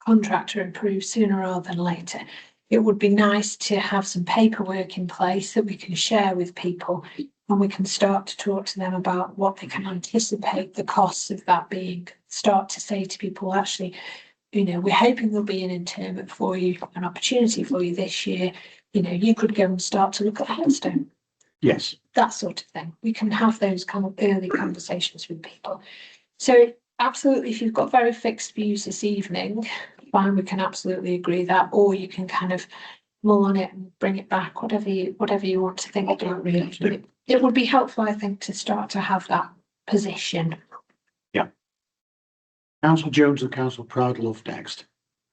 contractor approved sooner rather than later. It would be nice to have some paperwork in place that we can share with people, and we can start to talk to them about what they can anticipate the costs of that being. Start to say to people, actually, you know, we're hoping there'll be an interment for you, an opportunity for you this year. You know, you could go and start to look at headstone. Yes. That sort of thing. We can have those kind of early conversations with people. So absolutely, if you've got very fixed views this evening, fine, we can absolutely agree that, or you can kind of mull on it and bring it back, whatever you want to think about really. It would be helpful, I think, to start to have that position. Yeah. Councillor Jones and Councillor Proudlove next.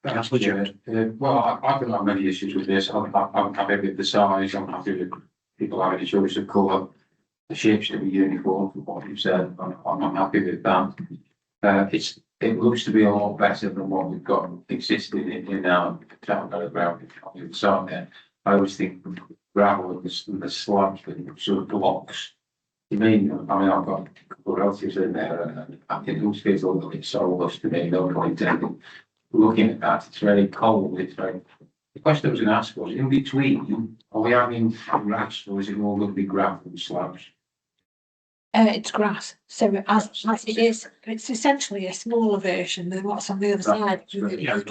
Councillor Jones. Well, I don't have many issues with this. I'm happy with the size. I'm happy with people having a choice of colour. The shapes to be uniform from what you've said. I'm happy with that. It looks to be a lot better than what we've got existing in our town ground on the other side there. I always think gravel and the slabs with sort of blocks. I mean, I've got a couple of relatives in there, and I think it feels a little bit soulless to me. No point in looking at that. It's very cold. It's very. The question I was going to ask was, in between, are we having grass, or is it all going to be gravel and slabs? It's grass, so as it is, it's essentially a smaller version than what's on the other side. Yeah, it's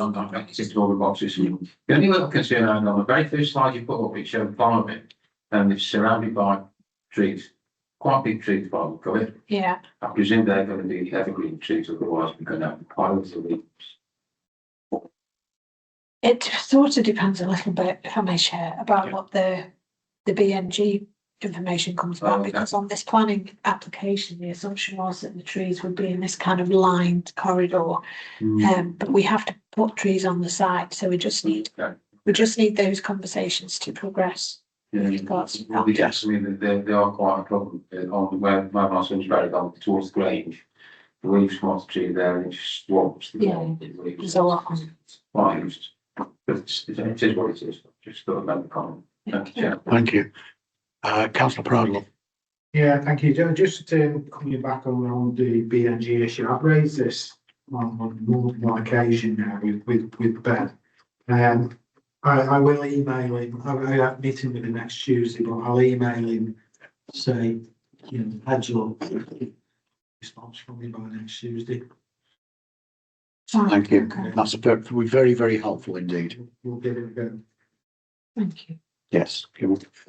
all the boxes. The only little concern I had on the very first slide you put up, it showed farming, and it's surrounded by trees, quite big trees by the look of it. Yeah. I presume they're going to be evergreen trees, otherwise we're going to have piles of leaves. It sort of depends a little bit, if I may share, about what the BNG information comes back, because on this planning application, the assumption was that the trees would be in this kind of lined corridor. But we have to put trees on the site, so we just need those conversations to progress. Yeah, yes, I mean they are quite a problem on where my son's buried on towards the Grange. The leaves from the tree there and it just swaps the There's a lot on it. Well, but it is what it is. Just thought about the comment. Thank you. Thank you. Councillor Proudlove. Yeah, thank you. Just coming back on the BNG issue, I've raised this on more than one occasion now with Ben. I will email him. I have a meeting with him next Tuesday, but I'll email him, say, you know, heads up, response from me by next Tuesday. Thank you. That's very, very helpful indeed. We'll give it a go. Thank you. Yes.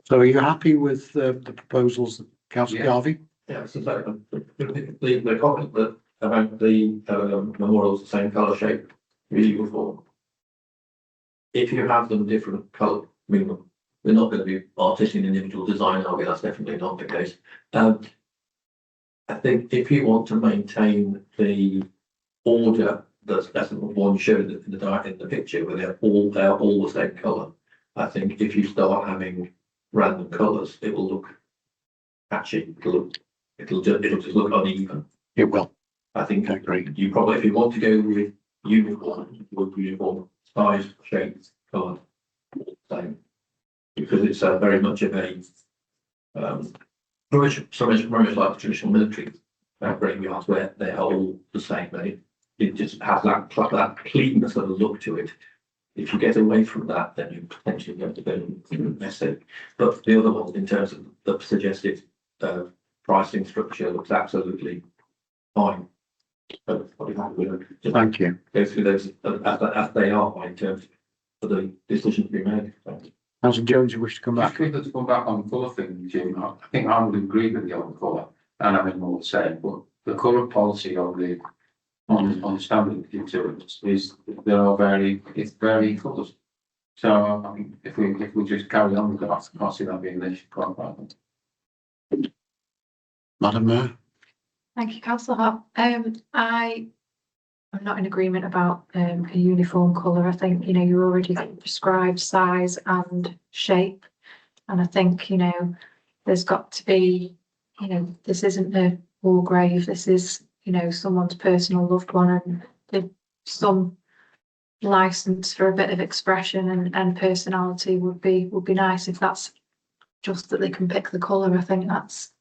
So are you happy with the proposals, Councillor Garvey? Yeah, so the comment that about the memorials the same colour shape, really form. If you have them different colour, I mean, we're not going to be artistic individual design, are we? That's definitely not the case. I think if you want to maintain the order that's the one shown in the picture where they're all the same colour, I think if you start having random colours, it will look patchy. It'll just look uneven. It will. I think I agree. you probably, if you want to go with uniform size, shape, colour, same, because it's very much of a very much like the traditional military graveyards where they're all the same. It just has that cleanness of a look to it. If you get away from that, then you potentially get a bit messy. But the other one, in terms of the suggested pricing structure, looks absolutely fine. So, just Thank you. go through those as they are in terms of the decision to be made. Councillor Jones, you wish to come Just back? quickly to come back on the colour thing, Jim, I think I would agree with you on the colour, and I mean more the same, but the colour policy on the standard utilities is it's varying colours. So I think if we just carry on with that, I can't see that being an issue quite right. Madam Mayor? Thank you, councillor Hart. I'm not in agreement about a uniform colour. I think, you already prescribed size and shape. And I think, there's got to be, this isn't a war grave. This is, someone's personal loved one, and there's some license for a bit of expression and personality would be nice. If that's just that they can pick the colour, I think that's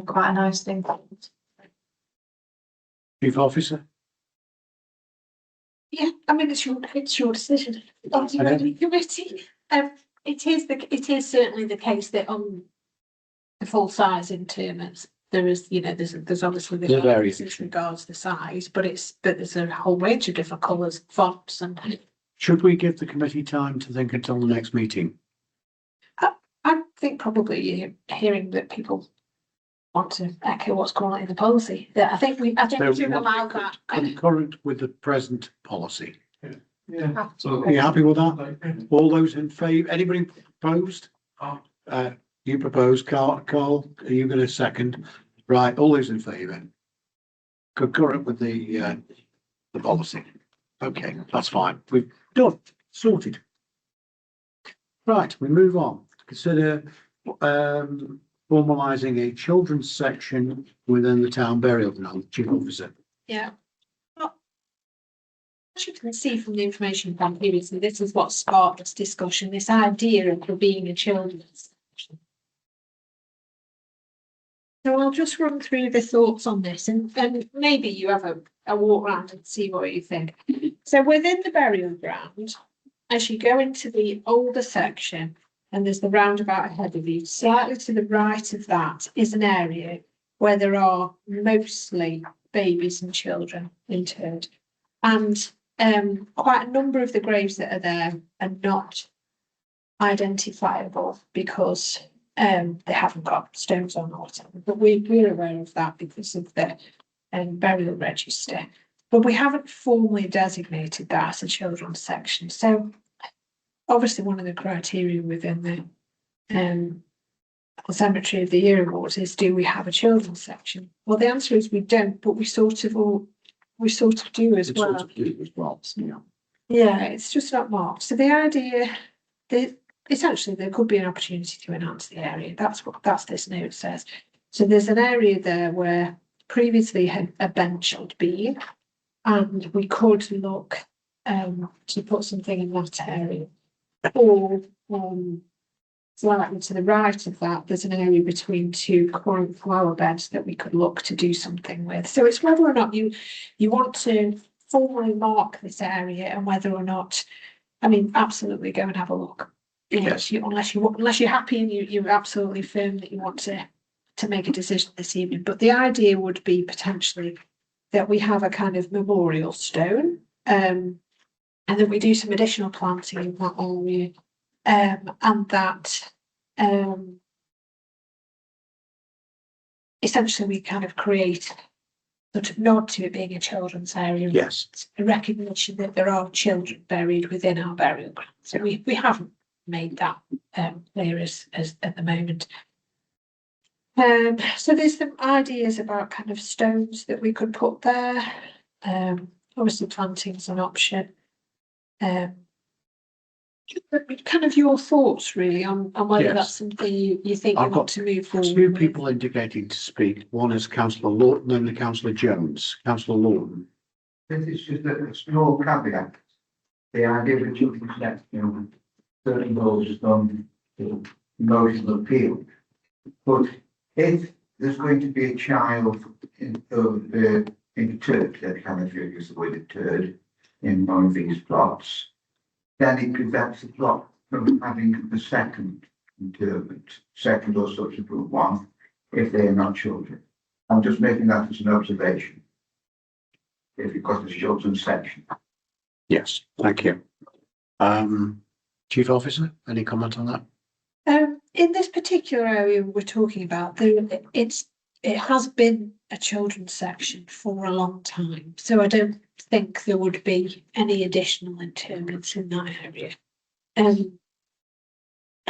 quite a nice thing. Chief Officer? Yeah, I mean, it's your decision. Committee. It is certainly the case that on the full size in terms, there is, there's obviously the various as regards the size, but there's a whole range of different colours, fonts, and Should we give the committee time to think until the next meeting? I think probably you're hearing that people want to echo what's going on in the policy. I think we should allow that. Concurrent with the present policy. Yeah. Are you happy with that? All those in favour? Anybody proposed? You proposed, Carl, are you going to second? Right, all those in favour? Concurrent with the policy. Okay, that's fine. We've done, sorted. Right, we move on. Consider formalising a children's section within the town burial ground. Chief Officer. Yeah. Well, as you can see from the information from previously, this is what sparked this discussion, this idea of there being a children's section. So I'll just run through the thoughts on this, and maybe you have a walk around and see what you think. So within the burial ground, as you go into the older section, and there's the roundabout ahead of you, slightly to the right of that is an area where there are mostly babies and children interred. And quite a number of the graves that are there are not identifiable because they haven't got stones on or whatever. But we're aware of that because of the burial register. But we haven't formally designated that as a children's section. So obviously one of the criteria within the Cemetery of the Year Awards is, do we have a children's section? Well, the answer is we don't, but we sort of do as well. Yeah, it's just not marked. So the idea that essentially there could be an opportunity to enhance the area. That's this note says. So there's an area there where previously a bench had been, and we could look to put something in that area. Or slightly to the right of that, there's an area between two current flower beds that we could look to do something with. So it's whether or not you want to formally mark this area, and whether or not, I mean, absolutely go and have a look. Unless you're happy and you're absolutely firm that you want to make a decision this evening. But the idea would be potentially that we have a kind of memorial stone, and that we do some additional planting in that area, and that essentially we kind of create sort of nod to it being a children's area. Yes. A recognition that there are children buried within our burial ground. So we haven't made that clear as at the moment. So there's some ideas about kind of stones that we could put there. Obviously planting's an option. Kind of your thoughts really on whether Yes. that's something you think you I've want got to move forward Two with. people indicating to speak. One is councillor Lawton and councillor Jones. Councillor Lawton. This is just a small caveat. The idea of children's section, certain goals is on emotional appeal. But if there's going to be a child interred, that kind of use the word interred, in one of these plots, then it prevents the plot from having the second interment, second or subsequent one, if they are not children. I'm just making that as an observation. If you've got a children's section. Yes, thank you. Chief Officer, any comment on that? In this particular area we're talking about, it has been a children's section for a long time, so I don't think there would be any additional interments in that area.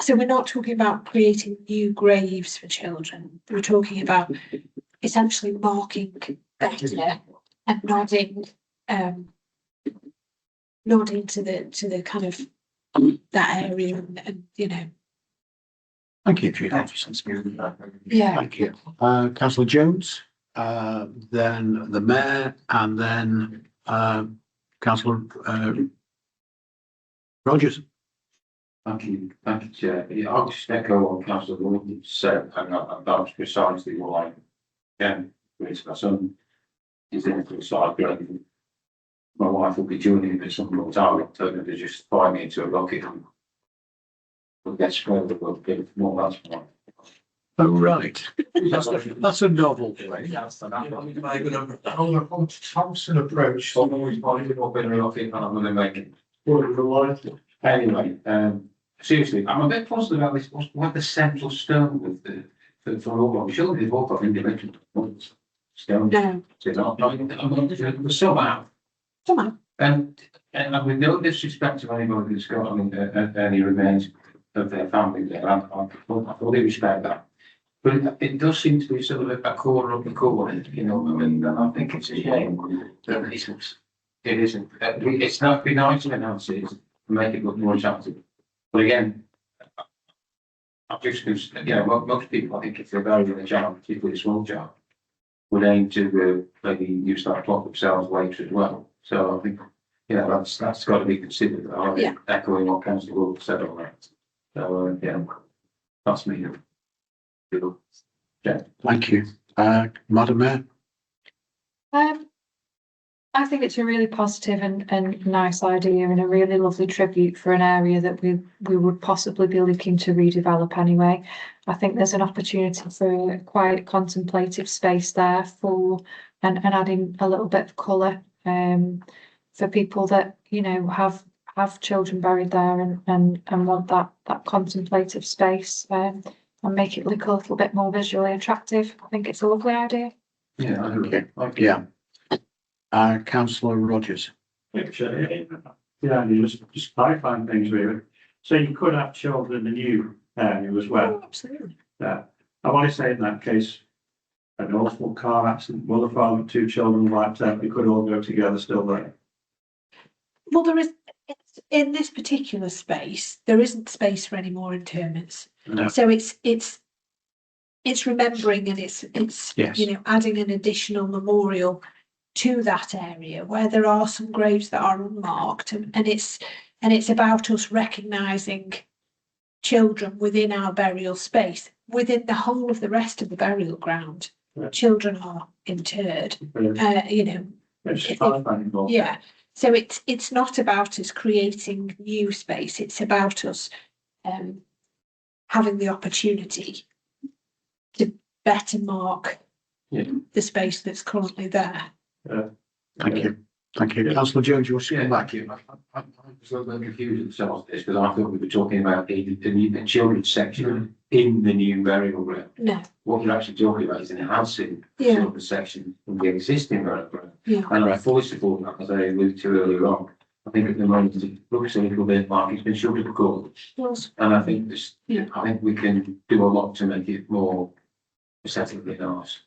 So we're not talking about creating new graves for children. We're talking about essentially marking better and nodding to the kind of that area and you know. Thank you, Chief Officer. Yeah. Thank you. Councillor Jones, then the Mayor, and then Councillor Rogers. Thank you, Chair. Yeah, I'll just echo what Councillor Lawton said, and that was precisely what I, with my son is in for side grade. My wife will be joining me at some point. I'll tell her to just fire me into a rocket and we'll get spread the world bit more. That's fine. Oh, right. That's a novel way. Thompson approach. So I'm always finding up in a rocket and I'm going to make it. Anyway, seriously, I'm a bit puzzled about this. What the central stone with the for all of surely they've all got individual stones. No. Somehow. Somehow. And with no disrespect to anybody that's got any remains of their family there, I fully respect that. But it does seem to be sort of a corner of the corner, you know what I mean? And I think it's a shame that it isn't. It's not be nice to announce it to make it look more attractive. But again, I'm just most people, I think if they're valuing a job, particularly a small job, would aim to maybe use that plot themselves later as well. So I think, that's got to be considered. I'm echoing what Councillor Wolf said on that. So, that's me. Yeah. Thank you. Madam Mayor. I think it's a really positive and nice idea and a really lovely tribute for an area that we would possibly be looking to redevelop anyway. I think there's an opportunity for a quiet contemplative space there and adding a little bit of colour for people that have children buried there and want that contemplative space and make it look a little bit more visually attractive. I think it's a lovely idea. Yeah, I agree. Yeah. Councillor Rogers. Yeah, you just clarifying things really. So you could have children in the new area as well. Oh, absolutely. Yeah. I want to say in that case, an awful car accident, mother, father, 2 children wiped out, they could all go together still there. Well, there is in this particular space, there isn't space for any more interments. No. So it's remembering and it's Yes. adding an additional memorial to that area where there are some graves that are unmarked and it's about us recognising children within our burial space, within the whole of the rest of the burial ground. Yeah. Children are interred. Yeah. So it's not about us creating new space, it's about us having the opportunity to better mark the space that's currently there. Thank you. Thank you. Councillor Jones, you want to come back? Thank you. I'm just a little confused myself this because I thought we were talking about the children's section in the new burial ground. No. What we're actually talking about is enhancing the Yeah. children's section from the existing burial ground. Yeah. And I fully support that, as I alluded to earlier on. I think at the moment it looks a little bit like it's been shut at the corner. Yes. And I think I think we can do a lot to make it more aesthetically nice.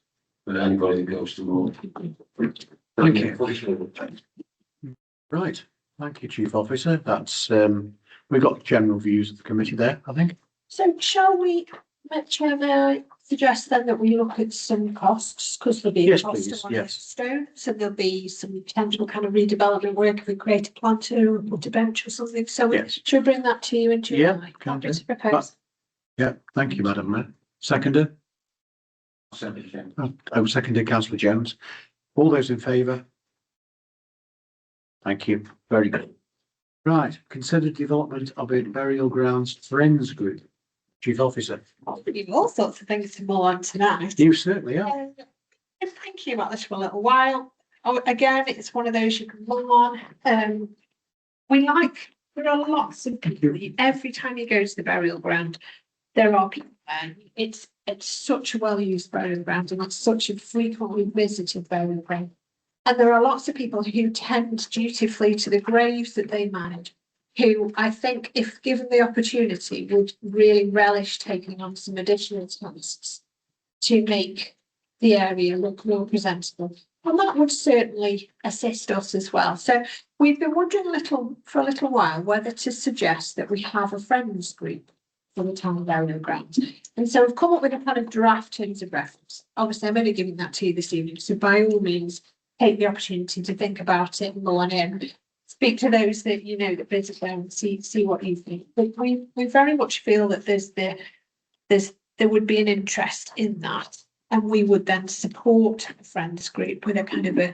But anybody that goes to more. Thank you. Right, thank you, Chief Officer. That's, we've got general views of the committee there, I think. So shall we, Chair, may I suggest then that we look at some costs, because there'll be a Yes, cost please, of one yes. stone, so there'll be some potential kind of redevelopment work if we create a planter or put a bench or something, so Yes. should we bring that to you in July? Yeah, can Happy do. to propose. Yeah, thank you, Madam Mayor. Seconder? Seconded, Councillor Jones. All those in favour? Thank you. Very good. Right, consider development of a burial grounds friends group. Chief Officer. You've all sorts of things to mull on tonight. You certainly are. Been thinking about this for a little while. Oh, again, it's one of those you can mull on. There are lots of people, every time you go to the burial ground, there are people there. It's such a well-used burial ground and it's such a frequently visited burial ground. And there are lots of people who tend dutifully to the graves that they manage, who I think, if given the opportunity, would really relish taking on some additional tasks to make the area look more presentable. And that would certainly assist us as well. So we've been wondering for a little while whether to suggest that we have a friends group for the town burial ground. And so we've come up with a kind of draft terms of reference. Obviously, I'm only giving that to you this evening. So by all means, take the opportunity to think about it, mull on it, speak to those that you know that visit there and see what you think. But we very much feel that there would be an interest in that, and we would then support a friends group with a kind of a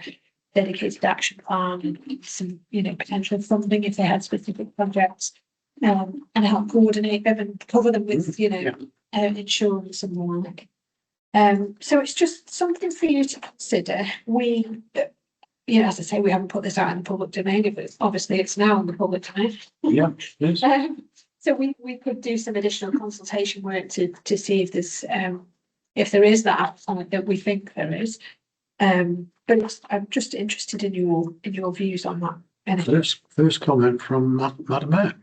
dedicated action plan and some potential funding if they had specific projects, and help coordinate them and cover them with insurance and the like. So it's just something for you to consider. As I say, we haven't put this out in the public domain, but obviously it's now in the public domain. Yeah, yes. So we could do some additional consultation work to see if there is that appetite that we think there is. But I'm just interested in your views on that. First comment from Madam Mayor.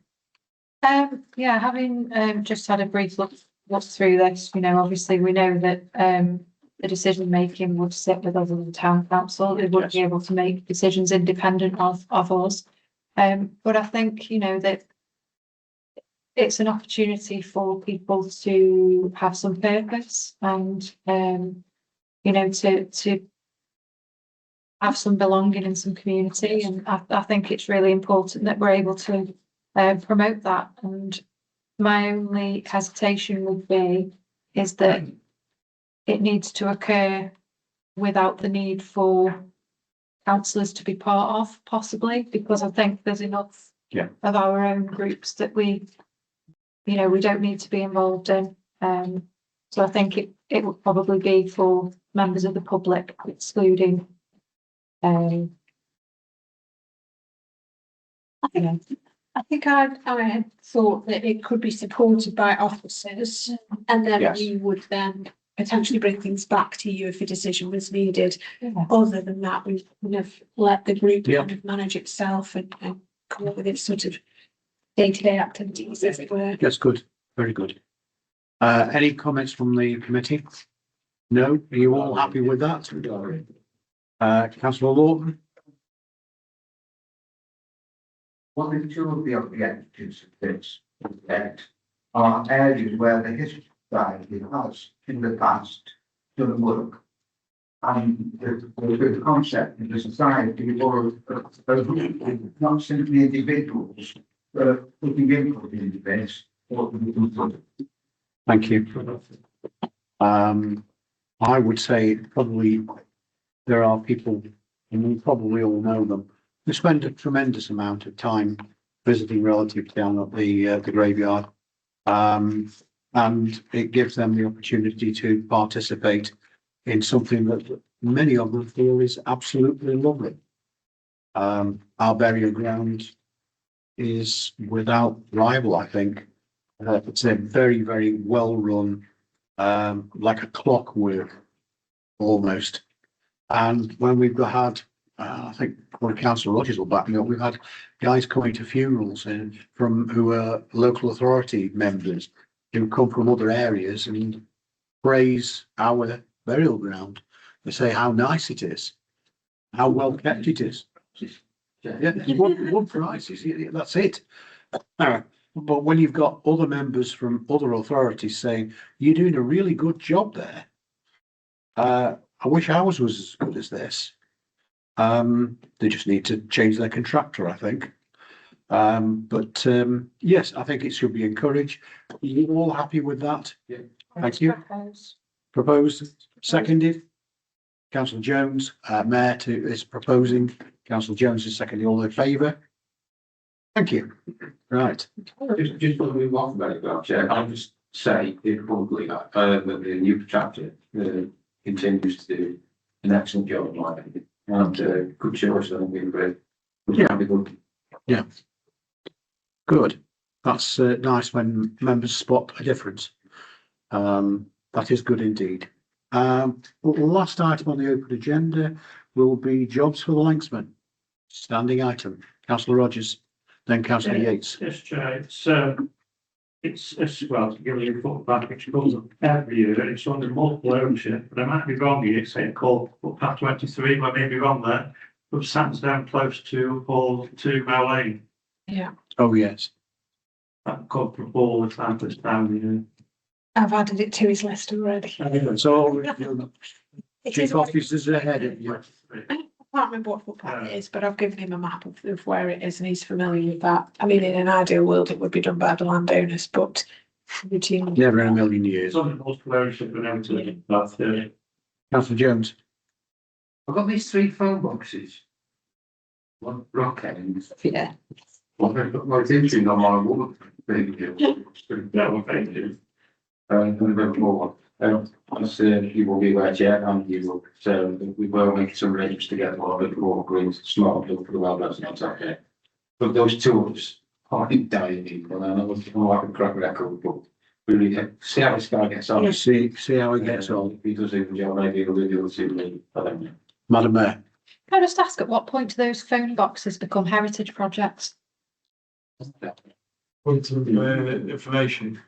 Yeah, having just had a brief look through this, obviously we know that the decision making would sit with us as a town council. They wouldn't be able to make decisions independent of us. But I think that it's an opportunity for people to have some purpose and to have some belonging in some community, and I think it's really important that we're able to promote that. And my only hesitation would be is that it needs to occur without the need for councillors to be part of, possibly, because I think there's enough of our own groups that we don't need to be involved in. So I think it would probably be for members of the public, excluding I think I had thought that it could be supported by officers, and then we would then potentially bring things back to you if a decision was needed. Other than that, we kind of let the group kind of manage itself and come up with its sort of day-to-day activities, as it were. That's good. Very good. Any comments from the committee? No? Are you all happy with that? Councillor Lawton? One of two of the objectives of this event are areas where the history society has in the past done work. And the concept of the society or not simply individuals, but putting input into this. Thank you. I would say probably there are people, and we probably all know them, who spend a tremendous amount of time visiting relatives down at the graveyard. And it gives them the opportunity to participate in something that many of them feel is absolutely lovely. Our burial ground is without rival, I think. It's a very, very well run, like a clockwork almost. And when we've had, I think Councillor Rogers will back me up, we've had guys coming to funerals who are local authority members who come from other areas, and praise our burial ground. They say how nice it is, how well kept it is. Yeah, one prize, that's it. But when you've got other members from other authorities saying, you're doing a really good job there. I wish ours was as good as this. They just need to change their contractor, I think. But yes, I think it should be encouraged. Are you all happy with that? Yeah. Thank you. Proposed, seconded. Councillor Jones, Mayor is proposing. Councillor Jones is seconding. All in favour? Thank you. Right. Just for we walk about it, Chair, I'll just say it publicly that the new chapter continues to do an excellent job in my opinion. And good choice, I think we've been good. Yeah. Good. That's nice when members spot a difference. That is good indeed. Last item on the open agenda will be jobs for the Lanksman. Standing item. Councillor Rogers, then Councillor Yates. Yes, Chair, it's well, to give you a footpath, which goes up every year, it's under multiple ownership, but I might be wrong here, it's saying called footpath 23, I may be wrong there, but stands down close to Paul to Mel Lane. Yeah, Oh, yes. That called for Paul, the time that's down I've added it to his list already. here. So, It chief is, officers ahead of you. I can't remember what footpath it is, but I've given him a map of where it is and he's familiar with that. I mean, in an ideal world, it would be done by the landowners, but routinely. Never in a million years. It's under multiple ownership and everything, that's Councillor Jones. I've got these 3 phone boxes. One rock ends. Yeah. Well, it's interesting on my wall. yeah, well, thank you. And a bit more. As you will be aware, Chair, and you will, so we were making some arrangements to get a lot of more green, smart look for the well, that's not okay. But those tools are dying people, and I was like a crack record, but we really see how this guy gets on. See how he gets on. If he does a good job, maybe he'll do it to I don't know. Madam Mayor. Can I just ask, at what point do those phone boxes become heritage projects? Point of information.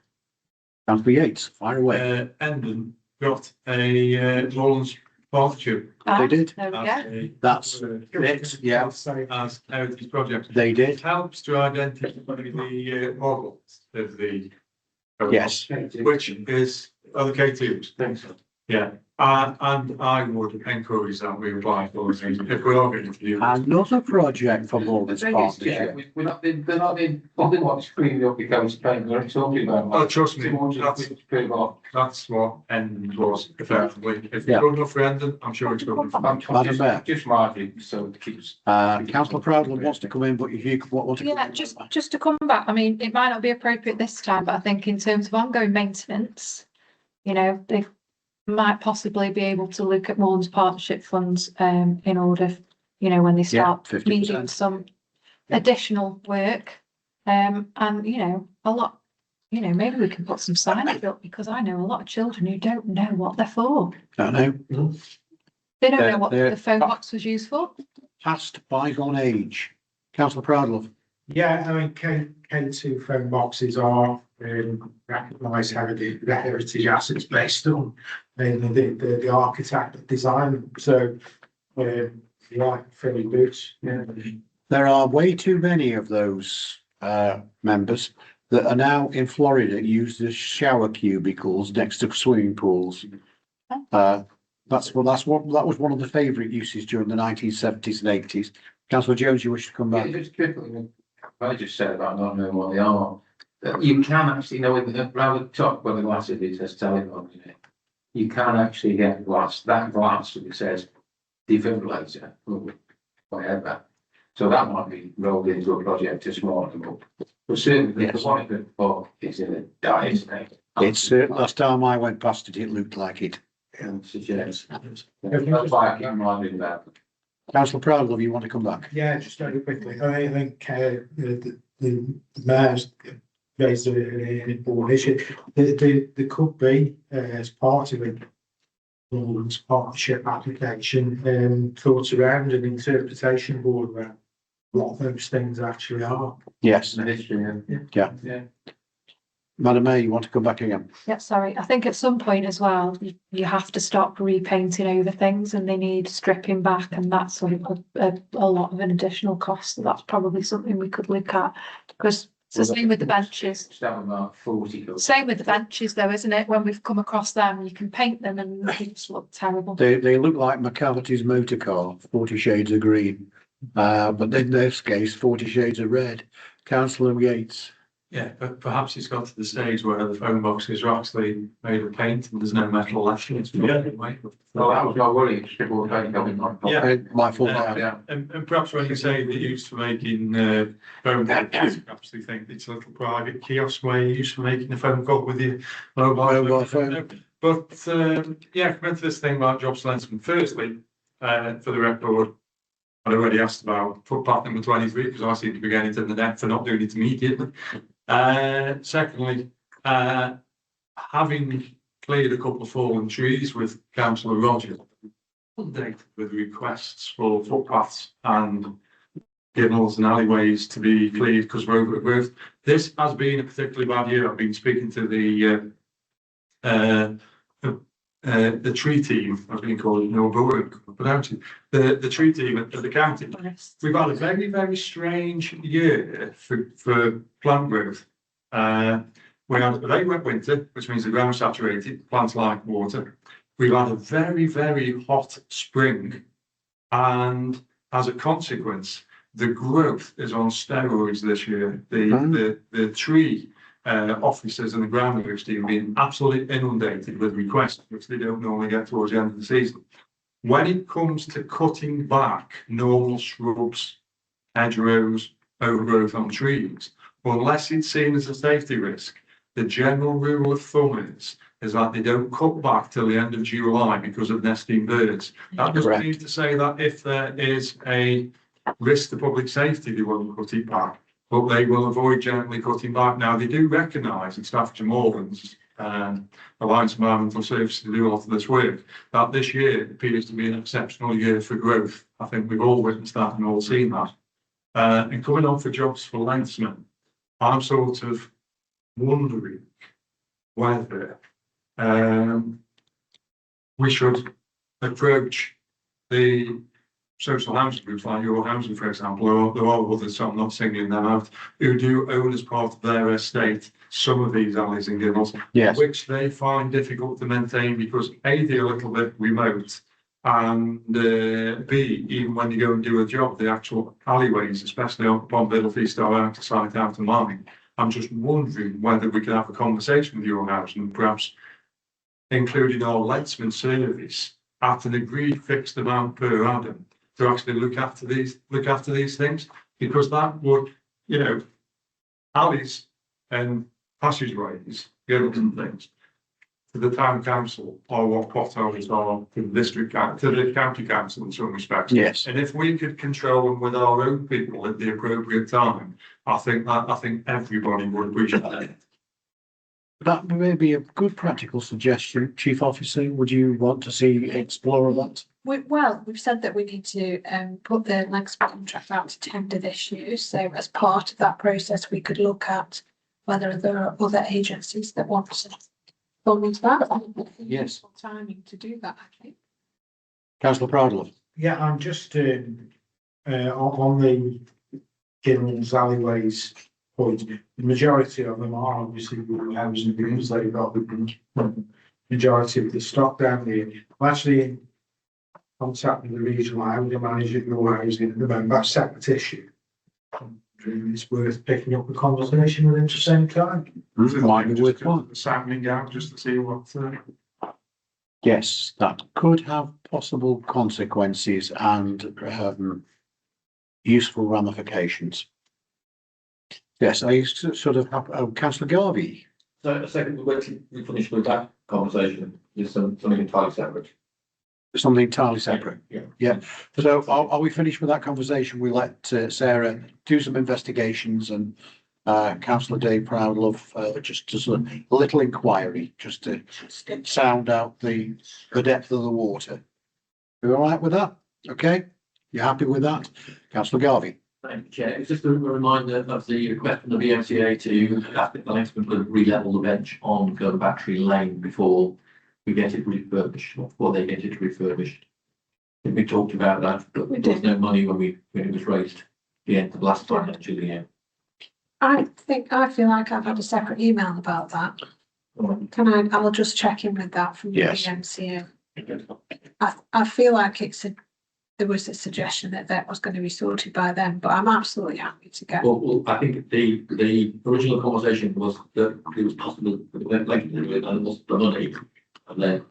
Councillor Yates, fire away. Endon got a Lawrence partnership. They did. There we go. as a- That's it, yeah. As heritage project. They It did. helps to identify the models of the. Yes. Which is other K2s. Thanks. Yeah, and I would encourage that we apply for things if we are going to do. Another project for The Morgan's thing is, yeah, partnership. we're not, they're not in, nothing what's screaming up becomes pain, we're talking about. Oh, trust me, 250 quid off. That's what Endon was effectively. If it's Yeah. good enough for Endon, I'm sure it's good enough. Madam Mayor. Just marking, so it keeps. Councillor Proudland wants to come in, but if you want to. Yeah, just to come back, I mean, it might not be appropriate this time, but I think in terms of ongoing maintenance, you know, they might possibly be able to look at Moreland's partnership funds in order, you know, when they start 50%. needing some additional work. And, you know, a lot, you know, maybe we can put some signage up because I know a lot of children who don't know what they're for. I know. They don't know what They're- the phone box was used for. Past bygone age. Councillor Proudlove. Yeah, I mean, K2 phone boxes are recognised heritage assets based on the architect that designed them. So, yeah, fairly good. Yeah. There are way too many of those members that are now in Florida used as shower cubicles next to swimming pools. That was one of the favourite uses during the 1970s and 80s. Councillor Jones, you wish to come Yeah, back? just quickly, I just said about not knowing what they are. You can actually know around the top where the glass is, it says telephone in it. You can actually get glass, that glass that says defibrillator, whatever. So that might be rolled into a project to smarten them up. But certainly the Yes. one in the book is in a dire state. It's last time I went past it, it looked like it. And suggest. That's why I keep reminding that. Councillor Proudlove, you want to come back? Yeah, just very quickly. I think the mayor's raised an important issue. There could be, as part of Northern's partnership application, thoughts around an interpretation board around what those things actually are. Yes. The history, Yeah. Yeah. Madam Mayor, you want to come back again? Yeah, sorry. I think at some point as well, you have to stop repainting over things and they need stripping back, and that's sort of a lot of an additional cost. So that's probably something we could look at, because it's the same with the benches. Start about 40. Same with the benches though, isn't it? When we've come across them, you can paint them and they just look terrible. They look like McCarthy's motor car, 40 shades of green. But in this case, 40 shades of red. Councillor Yates. Yeah, but perhaps it's got to the stage where the phone boxes are actually made of paint and there's no metal left in it. Yeah. Well, that was my worry, strip all the paint going on. Yeah. My fault. Yeah. And perhaps when you say they're used for making phone calls, perhaps they think it's a little private kiosk where you're used for making a phone call with your Mobile phone. But yeah, coming to this thing about job selectmen, firstly, for the record, I'd already asked about footpath number 23 because I seem to be getting to the net for not doing it immediately. Secondly, having cleared a couple of fallen trees with Councillor Rogers, with requests for footpaths and ginnels and alleyways to be cleared because we're overgrowth. This has been a particularly bad year. I've been speaking to the tree team. I've been called the tree team at the county. We've had a very, very strange year for plant growth. We had a very wet winter, which means the ground saturated, plants like water. We've had a very, very hot spring, and as a consequence, the growth is on steroids this year. The tree officers and the ground growth team being absolutely inundated with requests, which they don't normally get towards the end of the season. When it comes to cutting back normal shrubs, hedgerows, overgrowth on trees, unless it's seen as a safety risk, the general rule of thumb is that they don't cut back till the end of July because of nesting birds. That doesn't mean to say that if there is a risk to public safety, they won't cut it back, but they will avoid generally cutting back. Now, they do recognise in Staffordshire Moorlands, Alliance of Environmental Services to do a lot of this work, that this year appears to be an exceptional year for growth. I think we've all witnessed that and all seen that. And coming on for jobs for landsmen, I'm sort of wondering whether we should approach the social housing groups like your housing, for example, or there are others, so I'm not singling them out, who do own as part of their estate some of these alleys and ginnels, Yes. which they find difficult to maintain because A, they're a little bit remote, and B, even when you go and do a job, the actual alleyways, especially on Biddlefeast, are out of sight, out of mind. I'm just wondering whether we could have a conversation with your house and perhaps including our leadsman service at an agreed fixed amount per annum to actually look after these things, because that would, alleys and passageways, girdles and things, to the town council are what potholes are to the county council in some respects. Yes. And if we could control them with our own people at the appropriate time, I think everybody would appreciate it. That may be a good practical suggestion. Chief Officer, would you want to see explore that? We've said that we need to put the next contract out to tender this year. So as part of that process, we could look at whether there are other agencies that want to fund that. Yes. Timing to do that, I think. Councillor Proudlove. Yeah, I'm just on the ginnels, alleyways point. The majority of them are obviously housing because they've got the majority of the stock down here. I'm actually in contact with the regional housing manager at your housing at the moment. That's a separate issue. It's worth picking up the conversation with him at the same time. Might be worthwhile. Sounding out just to see what. Yes, that could have possible consequences and useful ramifications. Yes, I used to sort of have Councillor Garvey. So a second, we finish with that conversation. There's something entirely separate. Something entirely separate. Yeah. So are we finished with that conversation? We let Sarah do some investigations and Councillor Dave Proudlove just to sort of a little inquiry, just to sound out the depth of the water. You all right with that? Okay, you happy with that? Councillor Garvey. Thank you, Chair. It's just a reminder of the request from the BMCA to ask the management to re-level the bench on Gun Battery Lane before we get it refurbished, or before they get it refurbished. I think we talked about that, but there was no money when it was raised at the end of last financial year. I feel like I've had a separate email about that. I'll just check in with that from the Yes. BMCA. I feel like there was a suggestion that was going to be sorted by them, but I'm absolutely happy to go. Well, I think the original conversation was that it was possible that they went and lost the money, and then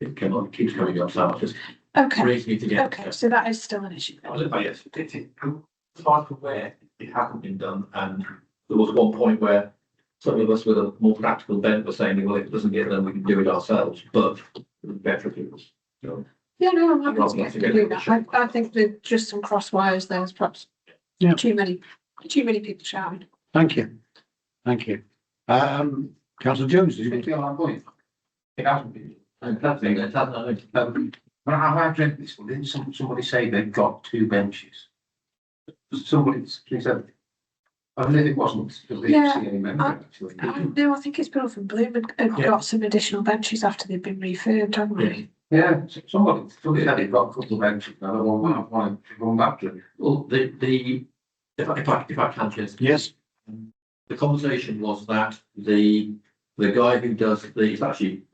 it keeps coming up. So I just Okay, raised me to get. okay, so that is still an issue. Yes, aside from where it hasn't been done, and there was one point where some of us with a more practical bent were saying, well, if it doesn't get done, we can do it ourselves, but better if it was. Yeah, no, I'm happy to do that. I think there's just some cross wires there. There's perhaps Yeah. too many people shouting. Thank you. Thank you. Councillor Jones, did you want to? On that point. It hasn't been. When I've read this one, didn't somebody say they've got 2 benches? Somebody said, I don't know if it wasn't the BMCA member actually. No, I think it's Bill from Bloom had got some additional benches after they've been refurbed, haven't they? Yeah, somebody said they've got a couple of benches, and I want to go back to it. Well, if I can just. Yes. The conversation was that the guy who does it's actually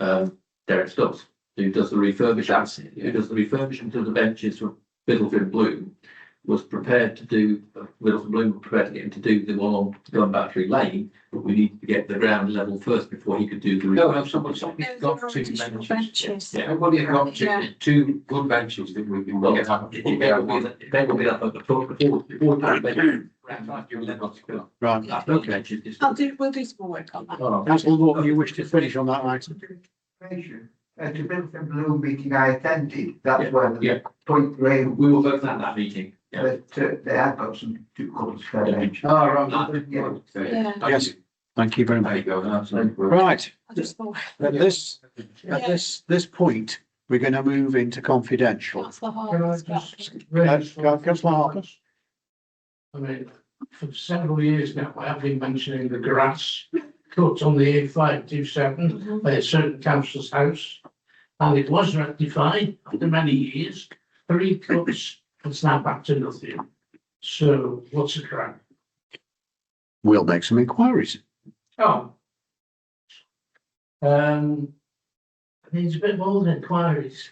Derek Stubbs, who does the refurbishment, who does the refurbishment of the benches from Biddleford Bloom, was prepared to do, Biddleford Bloom was prepared to get him to do the one on Gun Battery Lane, but we needed to get the ground level first before he could do the. No, somebody got 2 benches. Yeah, everybody got 2 good benches that we can get up. They will be up at the front before Right, okay. We'll do some more work on that. Councillor Lawton, you wish to finish on that item? To build the blue meeting I attended, that's where Yeah. the point rail, We were both at that meeting. Yeah. that they had got some 2 colours for them. Oh, right. Yeah. Yes. Thank you very There you much. go. Right, I just thought. at this point, we're going to move into confidential. That's the Can I hardest just bit. raise? Councillor Harper. I mean, for several years now, I have been mentioning the grass cut on the A527 by a certain councillor's house. And it was rectified after many years, 3 cuts, it's now back to nothing. So what's the crack? We'll make some inquiries. Oh. Needs a bit more than inquiries.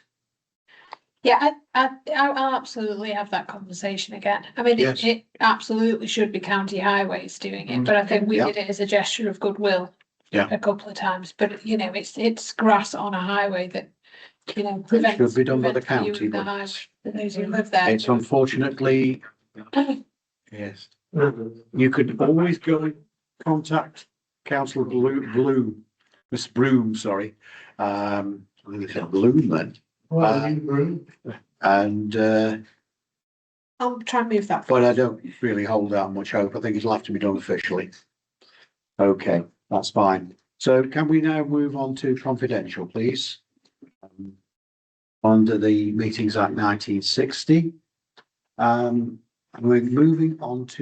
Yeah, I'll absolutely have that conversation again. I mean, Yes. it absolutely should be county highways doing it, but I think we Yeah. did it as a gesture of goodwill. Yeah. A couple of times, but it's grass on a highway that, prevents. Should be done by the prevents county, the but highway, for those who live there. it's unfortunately, yes. You could always go and contact Councillor Bloom, Miss Broom, sorry. I think it's Bloom then. And, I'll try and move that. but I don't really hold out much hope. I think it'll have to be done officially. Okay, that's fine. So can we now move on to confidential, please? Under the Meetings Act 1960. We're moving on to